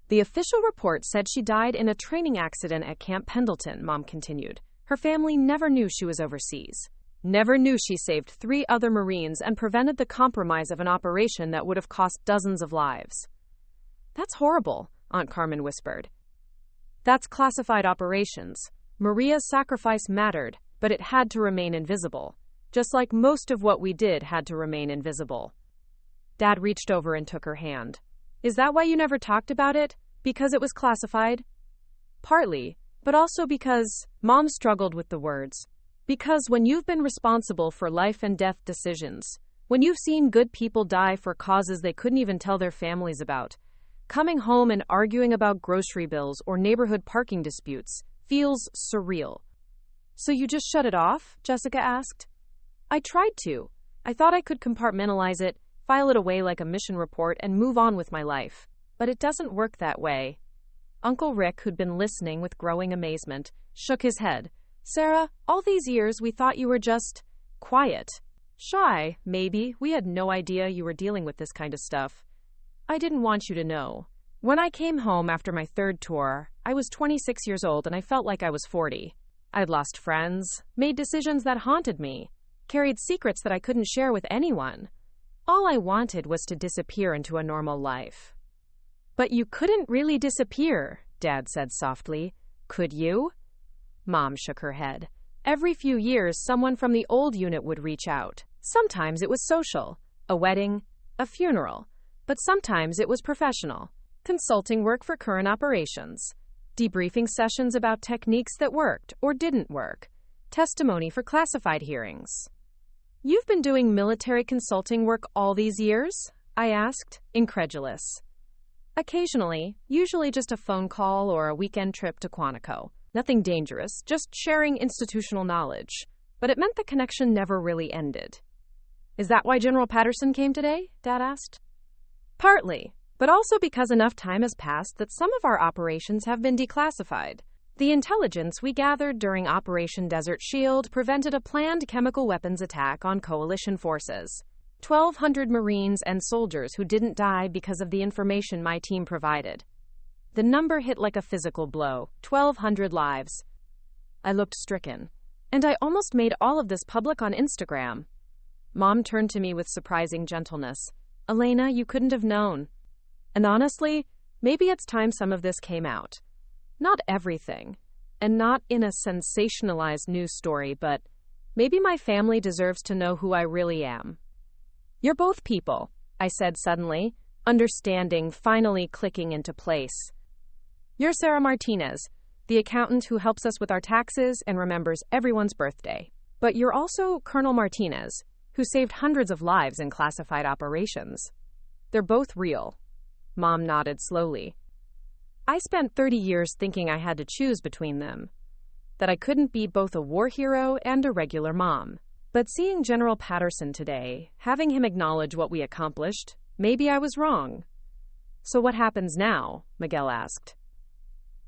The official report said she died in a training accident at Camp Pendleton, Mom continued. Her family never knew she was overseas. Never knew she saved 3 other Marines and prevented the compromise of an operation that would have cost dozens of lives. That's horrible, Aunt Carmen whispered. That's classified operations. Maria's sacrifice mattered, but it had to remain invisible, just like most of what we did had to remain invisible. Dad reached over and took her hand. Is that why you never talked about it? Because it was classified? Partly, but also because Mom struggled with the words. Because when you've been responsible for life and death decisions, when you've seen good people die for causes they couldn't even tell their families about, coming home and arguing about grocery bills or neighborhood parking disputes feels surreal. So you just shut it off? Jessica asked. I tried to. I thought I could compartmentalize it, file it away like a mission report, and move on with my life. But it doesn't work that way. Uncle Rick, who'd been listening with growing amazement, shook his head. Sarah, all these years we thought you were just quiet. Shy, maybe. We had no idea you were dealing with this kind of stuff. I didn't want you to know. When I came home after my 3rd tour, I was 26 years old and I felt like I was 40. I'd lost friends, made decisions that haunted me, carried secrets that I couldn't share with anyone. All I wanted was to disappear into a normal life. But you couldn't really disappear, Dad said softly. Could you? Mom shook her head. Every few years, someone from the old unit would reach out. Sometimes it was social, a wedding, a funeral, but sometimes it was professional. Consulting work for current operations, debriefing sessions about techniques that worked or didn't work, testimony for classified hearings. You've been doing military consulting work all these years? I asked, incredulous. Occasionally, usually just a phone call or a weekend trip to Quantico. Nothing dangerous, just sharing institutional knowledge. But it meant the connection never really ended. Is that why General Patterson came today? Dad asked. Partly, but also because enough time has passed that some of our operations have been declassified. The intelligence we gathered during Operation Desert Shield prevented a planned chemical weapons attack on coalition forces. 1,200 Marines and soldiers who didn't die because of the information my team provided. The number hit like a physical blow. 1,200 lives. I looked stricken. And I almost made all of this public on Instagram. Mom turned to me with surprising gentleness. Elena, you couldn't have known. And honestly, maybe it's time some of this came out. Not everything. And not in a sensationalized news story, but maybe my family deserves to know who I really am. You're both people, I said suddenly, understanding finally clicking into place. You're Sarah Martinez, the accountant who helps us with our taxes and remembers everyone's birthday. But you're also Colonel Martinez, who saved hundreds of lives in classified operations. They're both real. Mom nodded slowly. I spent 30 years thinking I had to choose between them, that I couldn't be both a war hero and a regular mom. But seeing General Patterson today, having him acknowledge what we accomplished, maybe I was wrong. So what happens now? Miguel asked.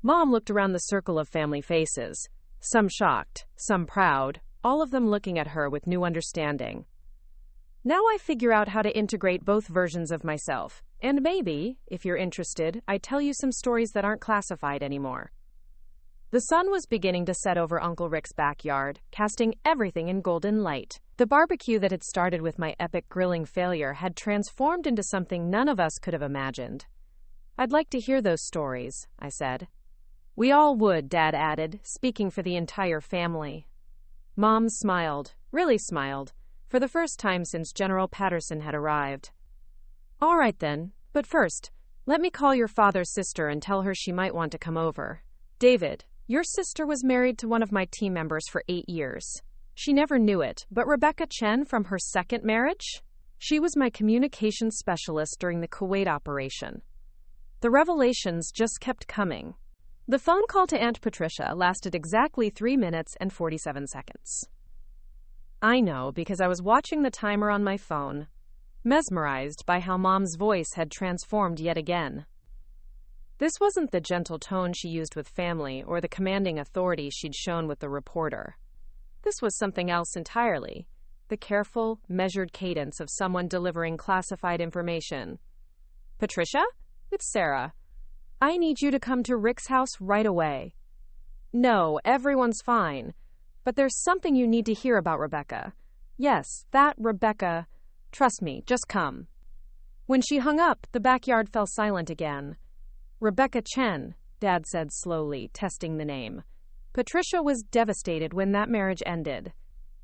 Mom looked around the circle of family faces, some shocked, some proud, all of them looking at her with new understanding. Now I figure out how to integrate both versions of myself, and maybe, if you're interested, I tell you some stories that aren't classified anymore. The sun was beginning to set over Uncle Rick's backyard, casting everything in golden light. The barbecue that had started with my epic grilling failure had transformed into something none of us could have imagined. I'd like to hear those stories, I said. We all would, Dad added, speaking for the entire family. Mom smiled, really smiled, for the first time since General Patterson had arrived. All right then, but first, let me call your father's sister and tell her she might want to come over. David, your sister was married to one of my team members for 8 years. She never knew it, but Rebecca Chen from her second marriage? She was my communications specialist during the Kuwait operation. The revelations just kept coming. The phone call to Aunt Patricia lasted exactly 3 minutes and 47 seconds. I know because I was watching the timer on my phone, mesmerized by how Mom's voice had transformed yet again. This wasn't the gentle tone she used with family or the commanding authority she'd shown with the reporter. This was something else entirely, the careful, measured cadence of someone delivering classified information. Patricia? It's Sarah. I need you to come to Rick's house right away. No, everyone's fine. But there's something you need to hear about Rebecca. Yes, that Rebecca. Trust me, just come. When she hung up, the backyard fell silent again. Rebecca Chen, Dad said slowly, testing the name. Patricia was devastated when that marriage ended.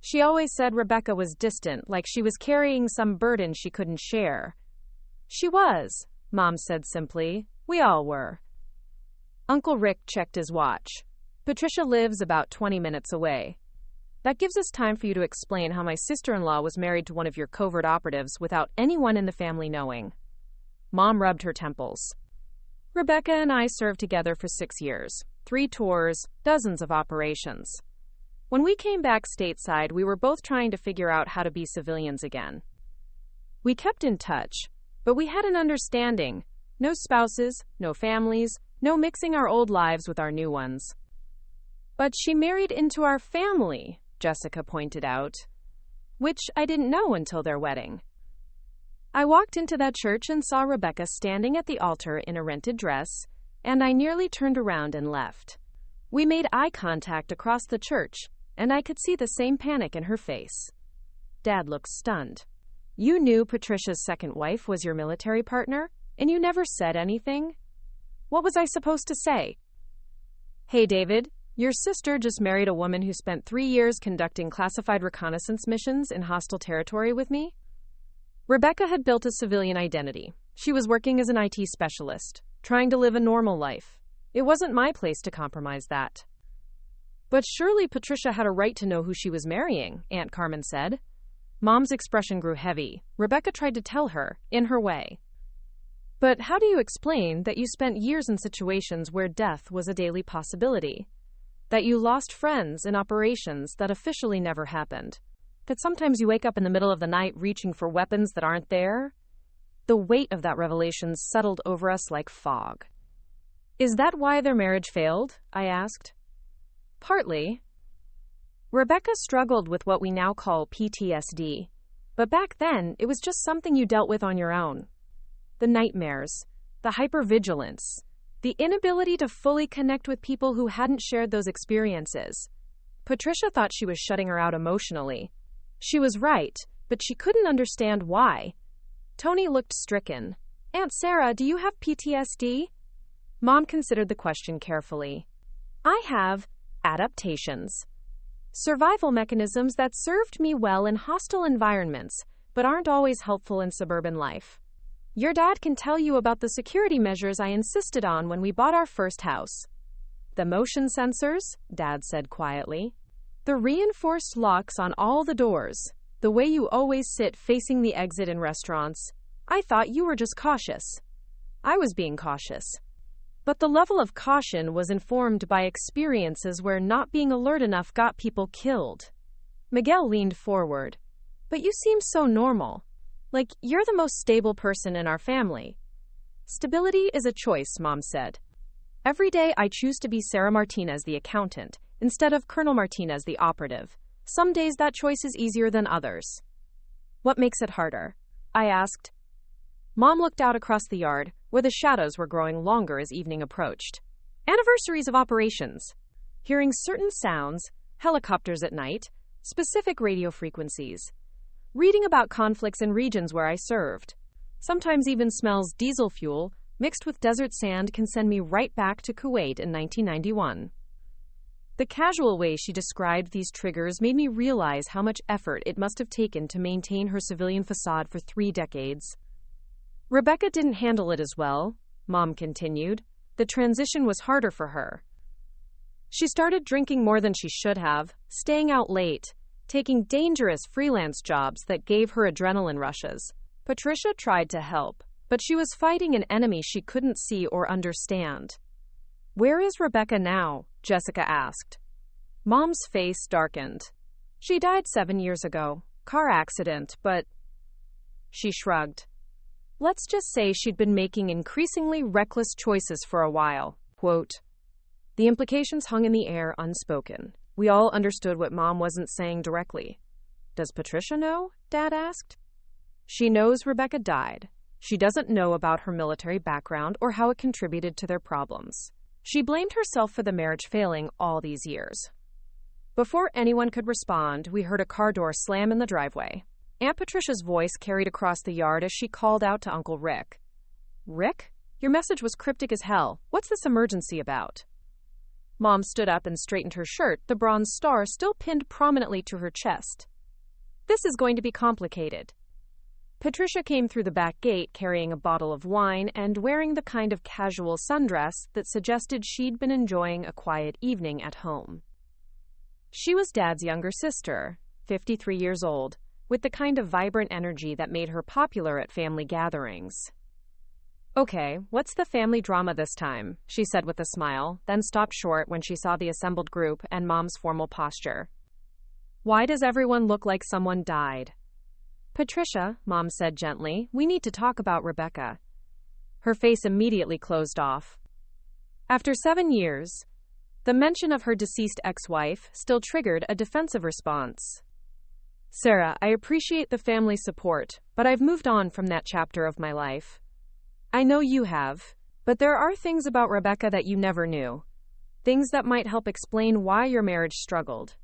She always said Rebecca was distant, like she was carrying some burden she couldn't share. She was, Mom said simply. We all were. Uncle Rick checked his watch. Patricia lives about 20 minutes away. That gives us time for you to explain how my sister-in-law was married to one of your covert operatives without anyone in the family knowing. Mom rubbed her temples. Rebecca and I served together for 6 years, 3 tours, dozens of operations. When we came back stateside, we were both trying to figure out how to be civilians again. We kept in touch, but we had an understanding. No spouses, no families, no mixing our old lives with our new ones. But she married into our family, Jessica pointed out, which I didn't know until their wedding. I walked into that church and saw Rebecca standing at the altar in a rented dress, and I nearly turned around and left. We made eye contact across the church, and I could see the same panic in her face. Dad looked stunned. You knew Patricia's second wife was your military partner? And you never said anything? What was I supposed to say? Hey, David, your sister just married a woman who spent 3 years conducting classified reconnaissance missions in hostile territory with me. Rebecca had built a civilian identity. She was working as an IT specialist, trying to live a normal life. It wasn't my place to compromise that. But surely Patricia had a right to know who she was marrying, Aunt Carmen said. Mom's expression grew heavy. Rebecca tried to tell her, in her way. But how do you explain that you spent years in situations where death was a daily possibility? That you lost friends in operations that officially never happened? That sometimes you wake up in the middle of the night reaching for weapons that aren't there? The weight of that revelation settled over us like fog. Is that why their marriage failed? I asked. Partly. Rebecca struggled with what we now call PTSD. But back then, it was just something you dealt with on your own. The nightmares, the hypervigilance, the inability to fully connect with people who hadn't shared those experiences. Patricia thought she was shutting her out emotionally. She was right, but she couldn't understand why. Tony looked stricken. Aunt Sarah, do you have PTSD? Mom considered the question carefully. I have adaptations. Survival mechanisms that served me well in hostile environments, but aren't always helpful in suburban life. Your dad can tell you about the security measures I insisted on when we bought our first house. The motion sensors, Dad said quietly. The reinforced locks on all the doors. The way you always sit facing the exit in restaurants. I thought you were just cautious. I was being cautious. But the level of caution was informed by experiences where not being alert enough got people killed. Miguel leaned forward. But you seem so normal. Like, you're the most stable person in our family. Stability is a choice, Mom said. Every day I choose to be Sarah Martinez, the accountant, instead of Colonel Martinez, the operative. Some days that choice is easier than others. What makes it harder? I asked. Mom looked out across the yard, where the shadows were growing longer as evening approached. Anniversaries of operations. Hearing certain sounds, helicopters at night, specific radio frequencies. Reading about conflicts in regions where I served. Sometimes even smells diesel fuel mixed with desert sand can send me right back to Kuwait in 1991. The casual way she described these triggers made me realize how much effort it must have taken to maintain her civilian facade for 3 decades. Rebecca didn't handle it as well, Mom continued. The transition was harder for her. She started drinking more than she should have, staying out late, taking dangerous freelance jobs that gave her adrenaline rushes. Patricia tried to help, but she was fighting an enemy she couldn't see or understand. Where is Rebecca now? Jessica asked. Mom's face darkened. She died 7 years ago. Car accident, but... She shrugged. Let's just say she'd been making increasingly reckless choices for a while. Quote, the implications hung in the air unspoken. We all understood what Mom wasn't saying directly. Does Patricia know? Dad asked. She knows Rebecca died. She doesn't know about her military background or how it contributed to their problems. She blamed herself for the marriage failing all these years. Before anyone could respond, we heard a car door slam in the driveway. Aunt Patricia's voice carried across the yard as she called out to Uncle Rick. Rick? Your message was cryptic as hell. What's this emergency about? Mom stood up and straightened her shirt, the bronze star still pinned prominently to her chest. This is going to be complicated. Patricia came through the back gate carrying a bottle of wine and wearing the kind of casual sundress that suggested she'd been enjoying a quiet evening at home. She was Dad's younger sister, 53 years old, with the kind of vibrant energy that made her popular at family gatherings. Okay, what's the family drama this time? She said with a smile, then stopped short when she saw the assembled group and Mom's formal posture. Why does everyone look like someone died? Patricia, Mom said gently, we need to talk about Rebecca. Her face immediately closed off. After 7 years, the mention of her deceased ex-wife still triggered a defensive response. Sarah, I appreciate the family support, but I've moved on from that chapter of my life. I know you have, but there are things about Rebecca that you never knew. Things that might help explain why your marriage struggled.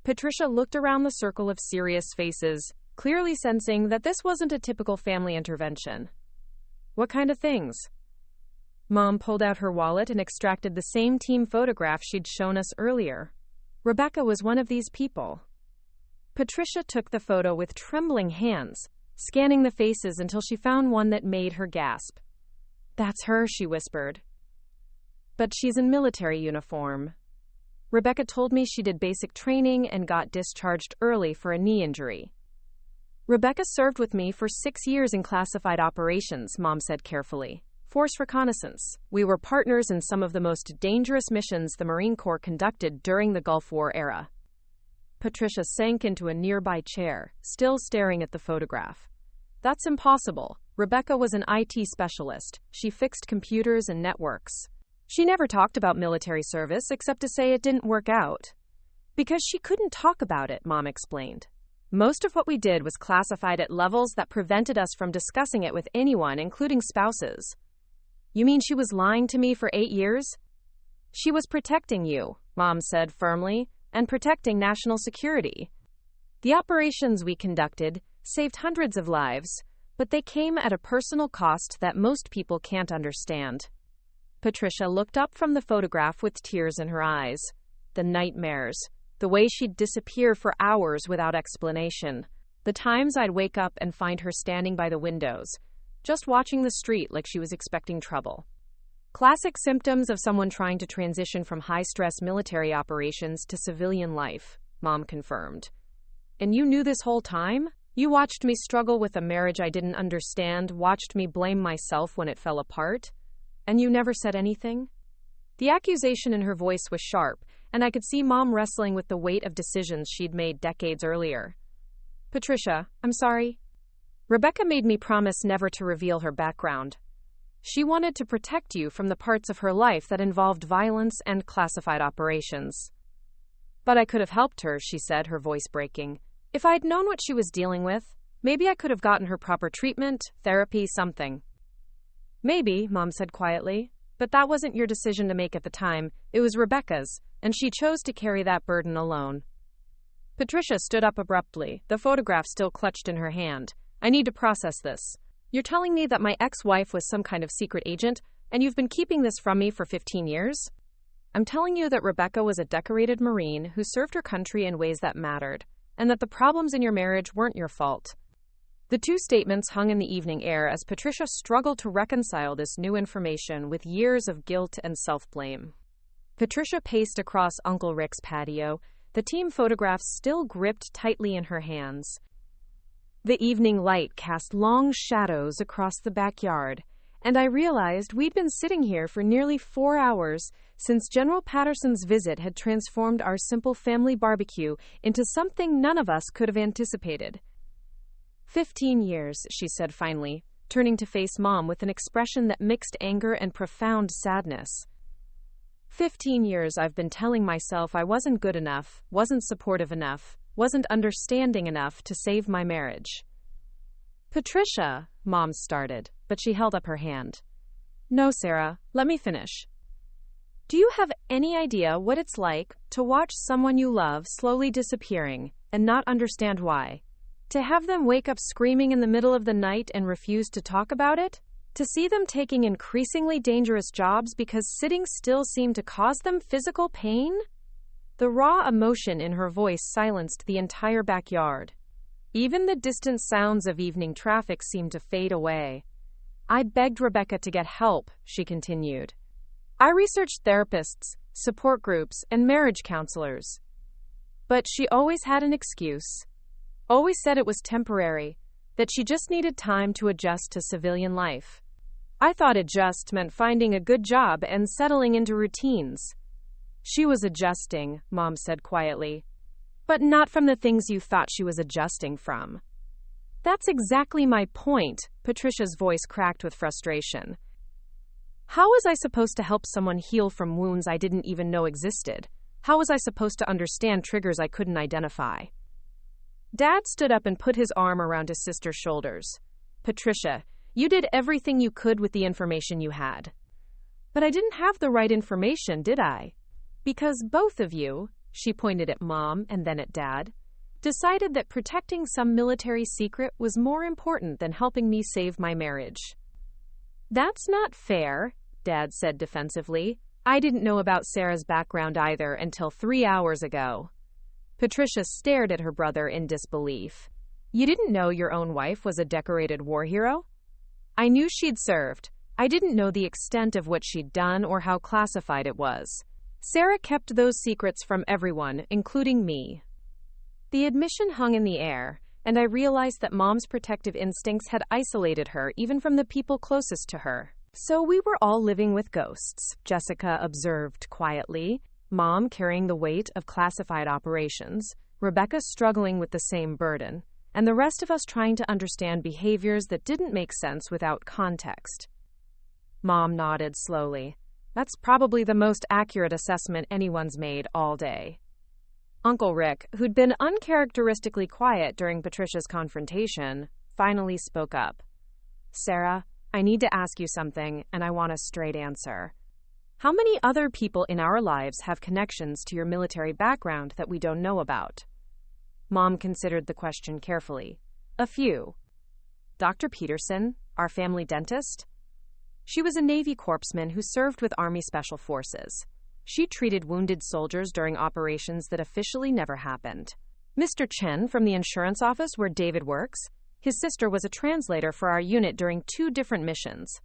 Patricia looked around the circle of serious faces, clearly sensing that this wasn't a typical family intervention. What kind of things? Mom pulled out her wallet and extracted the same team photograph she'd shown us earlier. Rebecca was one of these people. Patricia took the photo with trembling hands, scanning the faces until she found one that made her gasp. That's her, she whispered. But she's in military uniform. Rebecca told me she did basic training and got discharged early for a knee injury. Rebecca served with me for 6 years in classified operations, Mom said carefully. Force reconnaissance. We were partners in some of the most dangerous missions the Marine Corps conducted during the Gulf War era. Patricia sank into a nearby chair, still staring at the photograph. That's impossible. Rebecca was an IT specialist. She fixed computers and networks. She never talked about military service except to say it didn't work out. Because she couldn't talk about it, Mom explained. Most of what we did was classified at levels that prevented us from discussing it with anyone, including spouses. You mean she was lying to me for 8 years? She was protecting you, Mom said firmly, and protecting national security. The operations we conducted saved hundreds of lives, but they came at a personal cost that most people can't understand. Patricia looked up from the photograph with tears in her eyes. The nightmares, the way she'd disappear for hours without explanation, the times I'd wake up and find her standing by the windows, just watching the street like she was expecting trouble. Classic symptoms of someone trying to transition from high-stress military operations to civilian life, Mom confirmed. And you knew this whole time? You watched me struggle with a marriage I didn't understand, watched me blame myself when it fell apart, and you never said anything? The accusation in her voice was sharp, and I could see Mom wrestling with the weight of decisions she'd made decades earlier. Patricia, I'm sorry. Rebecca made me promise never to reveal her background. She wanted to protect you from the parts of her life that involved violence and classified operations. But I could have helped her, she said, her voice breaking. If I'd known what she was dealing with, maybe I could have gotten her proper treatment, therapy, something. Maybe, Mom said quietly, but that wasn't your decision to make at the time. It was Rebecca's, and she chose to carry that burden alone. Patricia stood up abruptly, the photograph still clutched in her hand. I need to process this. You're telling me that my ex-wife was some kind of secret agent, and you've been keeping this from me for 15 years? I'm telling you that Rebecca was a decorated Marine who served her country in ways that mattered, and that the problems in your marriage weren't your fault. The two statements hung in the evening air as Patricia struggled to reconcile this new information with years of guilt and self-blame. Patricia paced across Uncle Rick's patio, the team photographs still gripped tightly in her hands. The evening light cast long shadows across the backyard, and I realized we'd been sitting here for nearly 4 hours since General Patterson's visit had transformed our simple family barbecue into something none of us could have anticipated. 15 years, she said finally, turning to face Mom with an expression that mixed anger and profound sadness. 15 years I've been telling myself I wasn't good enough, wasn't supportive enough, wasn't understanding enough to save my marriage. Patricia, Mom started, but she held up her hand. No, Sarah, let me finish. Do you have any idea what it's like to watch someone you love slowly disappearing and not understand why? To have them wake up screaming in the middle of the night and refuse to talk about it? To see them taking increasingly dangerous jobs because sitting still seemed to cause them physical pain? The raw emotion in her voice silenced the entire backyard. Even the distant sounds of evening traffic seemed to fade away. I begged Rebecca to get help, she continued. I researched therapists, support groups, and marriage counselors. But she always had an excuse. Always said it was temporary, that she just needed time to adjust to civilian life. I thought adjust meant finding a good job and settling into routines. She was adjusting, Mom said quietly. But not from the things you thought she was adjusting from. That's exactly my point, Patricia's voice cracked with frustration. How was I supposed to help someone heal from wounds I didn't even know existed? How was I supposed to understand triggers I couldn't identify? Dad stood up and put his arm around his sister's shoulders. Patricia, you did everything you could with the information you had. But I didn't have the right information, did I? Because both of you, she pointed at Mom and then at Dad, decided that protecting some military secret was more important than helping me save my marriage. That's not fair, Dad said defensively. I didn't know about Sarah's background either until 3 hours ago. Patricia stared at her brother in disbelief. You didn't know your own wife was a decorated war hero? I knew she'd served. I didn't know the extent of what she'd done or how classified it was. Sarah kept those secrets from everyone, including me. The admission hung in the air, and I realized that Mom's protective instincts had isolated her even from the people closest to her. So we were all living with ghosts, Jessica observed quietly, Mom carrying the weight of classified operations, Rebecca struggling with the same burden, and the rest of us trying to understand behaviors that didn't make sense without context. Mom nodded slowly. That's probably the most accurate assessment anyone's made all day. Uncle Rick, who'd been uncharacteristically quiet during Patricia's confrontation, finally spoke up. Sarah, I need to ask you something, and I want a straight answer. How many other people in our lives have connections to your military background that we don't know about? Mom considered the question carefully. A few. Dr. Peterson, our family dentist? She was a Navy corpsman who served with Army Special Forces. She treated wounded soldiers during operations that officially never happened. Mr. Chen from the insurance office where David works, his sister was a translator for our unit during 2 different missions.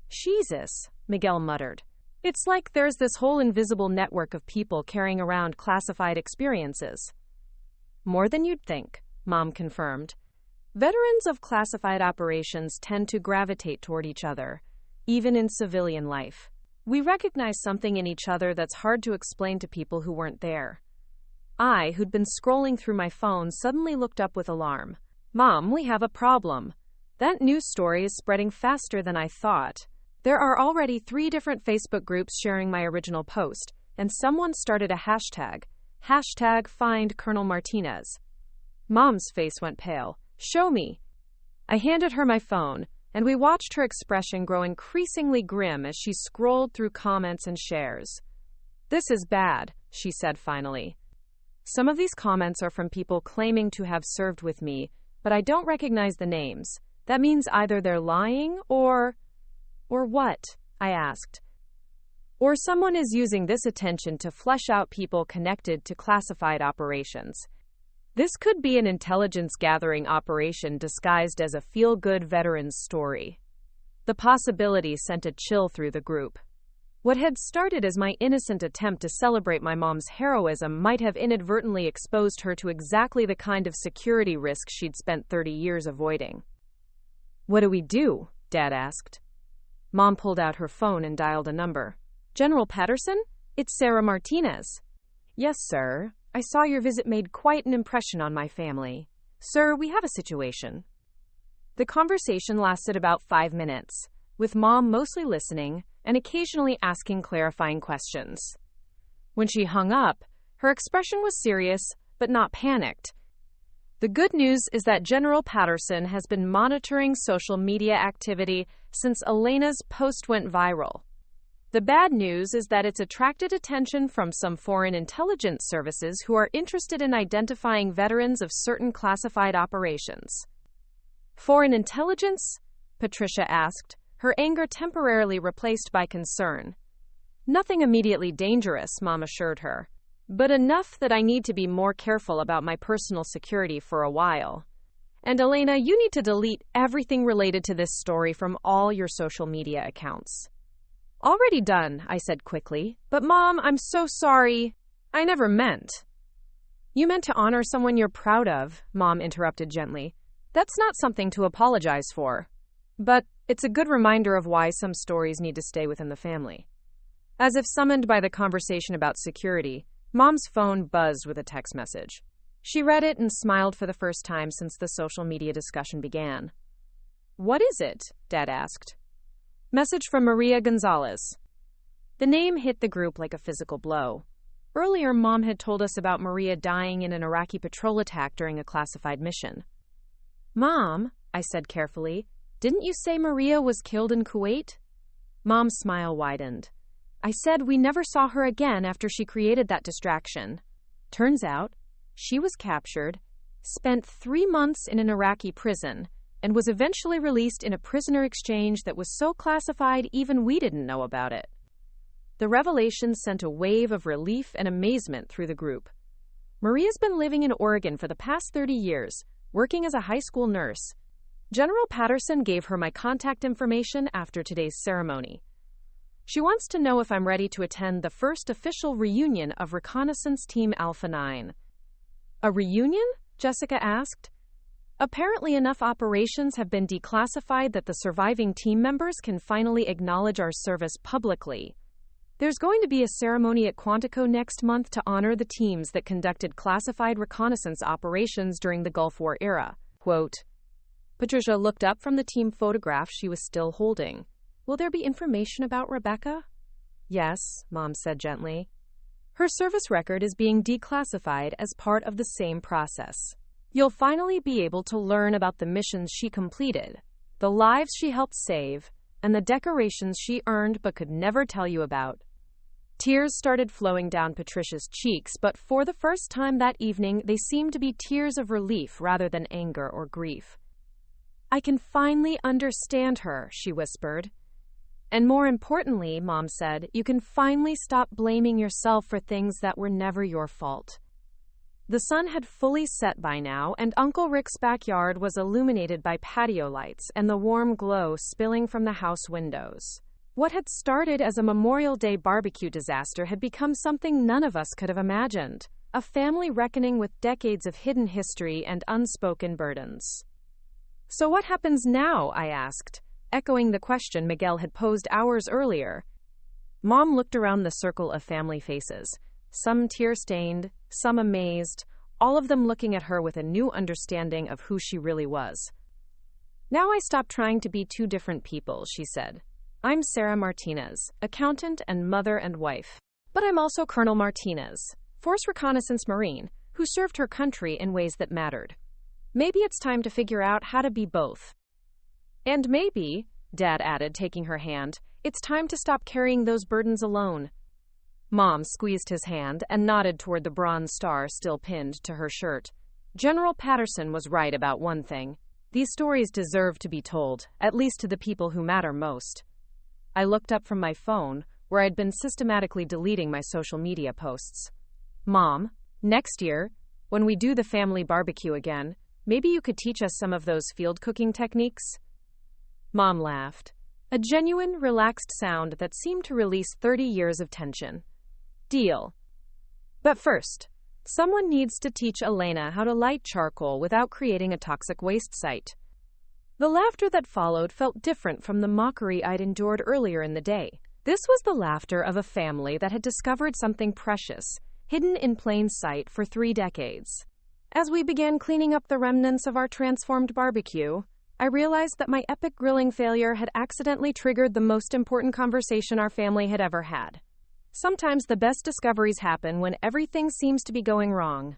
Jesus, Miguel muttered. It's like there's this whole invisible network of people carrying around classified experiences. More than you'd think, Mom confirmed. Veterans of classified operations tend to gravitate toward each other, even in civilian life. We recognize something in each other that's hard to explain to people who weren't there. I, who'd been scrolling through my phone, suddenly looked up with alarm. Mom, we have a problem. That news story is spreading faster than I thought. There are already 3 different Facebook groups sharing my original post, and someone started a hashtag. Hashtag find Colonel Martinez. Mom's face went pale. Show me. I handed her my phone, and we watched her expression grow increasingly grim as she scrolled through comments and shares. This is bad, she said finally. Some of these comments are from people claiming to have served with me, but I don't recognize the names. That means either they're lying or what? I asked. Or someone is using this attention to flesh out people connected to classified operations. This could be an intelligence-gathering operation disguised as a feel-good veteran's story. The possibility sent a chill through the group. What had started as my innocent attempt to celebrate my mom's heroism might have inadvertently exposed her to exactly the kind of security risk she'd spent 30 years avoiding. What do we do? Dad asked. Mom pulled out her phone and dialed a number. General Patterson? It's Sarah Martinez. Yes, sir. I saw your visit made quite an impression on my family. Sir, we have a situation. The conversation lasted about 5 minutes, with Mom mostly listening and occasionally asking clarifying questions. When she hung up, her expression was serious, but not panicked. The good news is that General Patterson has been monitoring social media activity since Elena's post went viral. The bad news is that it's attracted attention from some foreign intelligence services who are interested in identifying veterans of certain classified operations. Foreign intelligence? Patricia asked, her anger temporarily replaced by concern. Nothing immediately dangerous, Mom assured her, but enough that I need to be more careful about my personal security for a while. And Elena, you need to delete everything related to this story from all your social media accounts. Already done, I said quickly. But Mom, I'm so sorry. I never meant. You meant to honor someone you're proud of, Mom interrupted gently. That's not something to apologize for. But it's a good reminder of why some stories need to stay within the family. As if summoned by the conversation about security, Mom's phone buzzed with a text message. She read it and smiled for the first time since the social media discussion began. What is it? Dad asked. Message from Maria Gonzalez. The name hit the group like a physical blow. Earlier, Mom had told us about Maria dying in an Iraqi patrol attack during a classified mission. Mom, I said carefully, didn't you say Maria was killed in Kuwait? Mom's smile widened. I said we never saw her again after she created that distraction. Turns out, she was captured, spent 3 months in an Iraqi prison, and was eventually released in a prisoner exchange that was so classified even we didn't know about it. The revelation sent a wave of relief and amazement through the group. Maria's been living in Oregon for the past 30 years, working as a high school nurse. General Patterson gave her my contact information after today's ceremony. She wants to know if I'm ready to attend the first official reunion of Reconnaissance Team Alpha 9. A reunion? Jessica asked. Apparently enough operations have been declassified that the surviving team members can finally acknowledge our service publicly. There's going to be a ceremony at Quantico next month to honor the teams that conducted classified reconnaissance operations during the Gulf War era. Quote, Patricia looked up from the team photograph she was still holding. Will there be information about Rebecca? Yes, Mom said gently. Her service record is being declassified as part of the same process. You'll finally be able to learn about the missions she completed, the lives she helped save, and the decorations she earned but could never tell you about. Tears started flowing down Patricia's cheeks, but for the first time that evening, they seemed to be tears of relief rather than anger or grief. "I can finally understand her," she whispered. "And more importantly," Mom said, "you can finally stop blaming yourself for things that were never your fault." The sun had fully set by now, and Uncle Rick's backyard was illuminated by patio lights and the warm glow spilling from the house windows. What had started as a Memorial Day barbecue disaster had become something none of us could have imagined, a family reckoning with decades of hidden history and unspoken burdens. "So what happens now?" I asked, echoing the question Miguel had posed hours earlier. Mom looked around the circle of family faces, some tear-stained, some amazed, all of them looking at her with a new understanding of who she really was. "Now I stop trying to be two different people," she said. "I'm Sarah Martinez, accountant and mother and wife. But I'm also Colonel Martinez, Force Reconnaissance Marine, who served her country in ways that mattered. Maybe it's time to figure out how to be both. And maybe," Dad added, taking her hand, "it's time to stop carrying those burdens alone." Mom squeezed his hand and nodded toward the bronze star still pinned to her shirt. General Patterson was right about one thing. These stories deserve to be told, at least to the people who matter most. I looked up from my phone, where I'd been systematically deleting my social media posts. "Mom, next year, when we do the family barbecue again, maybe you could teach us some of those field cooking techniques?" Mom laughed, a genuine, relaxed sound that seemed to release 30 years of tension. "Deal. But first, someone needs to teach Elena how to light charcoal without creating a toxic waste site." The laughter that followed felt different from the mockery I'd endured earlier in the day. This was the laughter of a family that had discovered something precious, hidden in plain sight for 3 decades. As we began cleaning up the remnants of our transformed barbecue, I realized that my epic grilling failure had accidentally triggered the most important conversation our family had ever had. Sometimes the best discoveries happen when everything seems to be going wrong.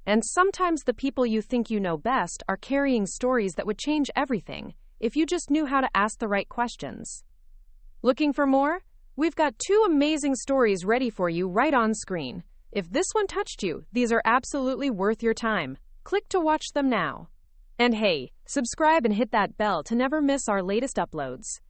And sometimes the people you think you know best are carrying stories that would change everything if you just knew how to ask the right questions. Looking for more? We've got 2 amazing stories ready for you right on screen. If this one touched you, these are absolutely worth your time. Click to watch them now. And hey, subscribe and hit that bell to never miss our latest uploads.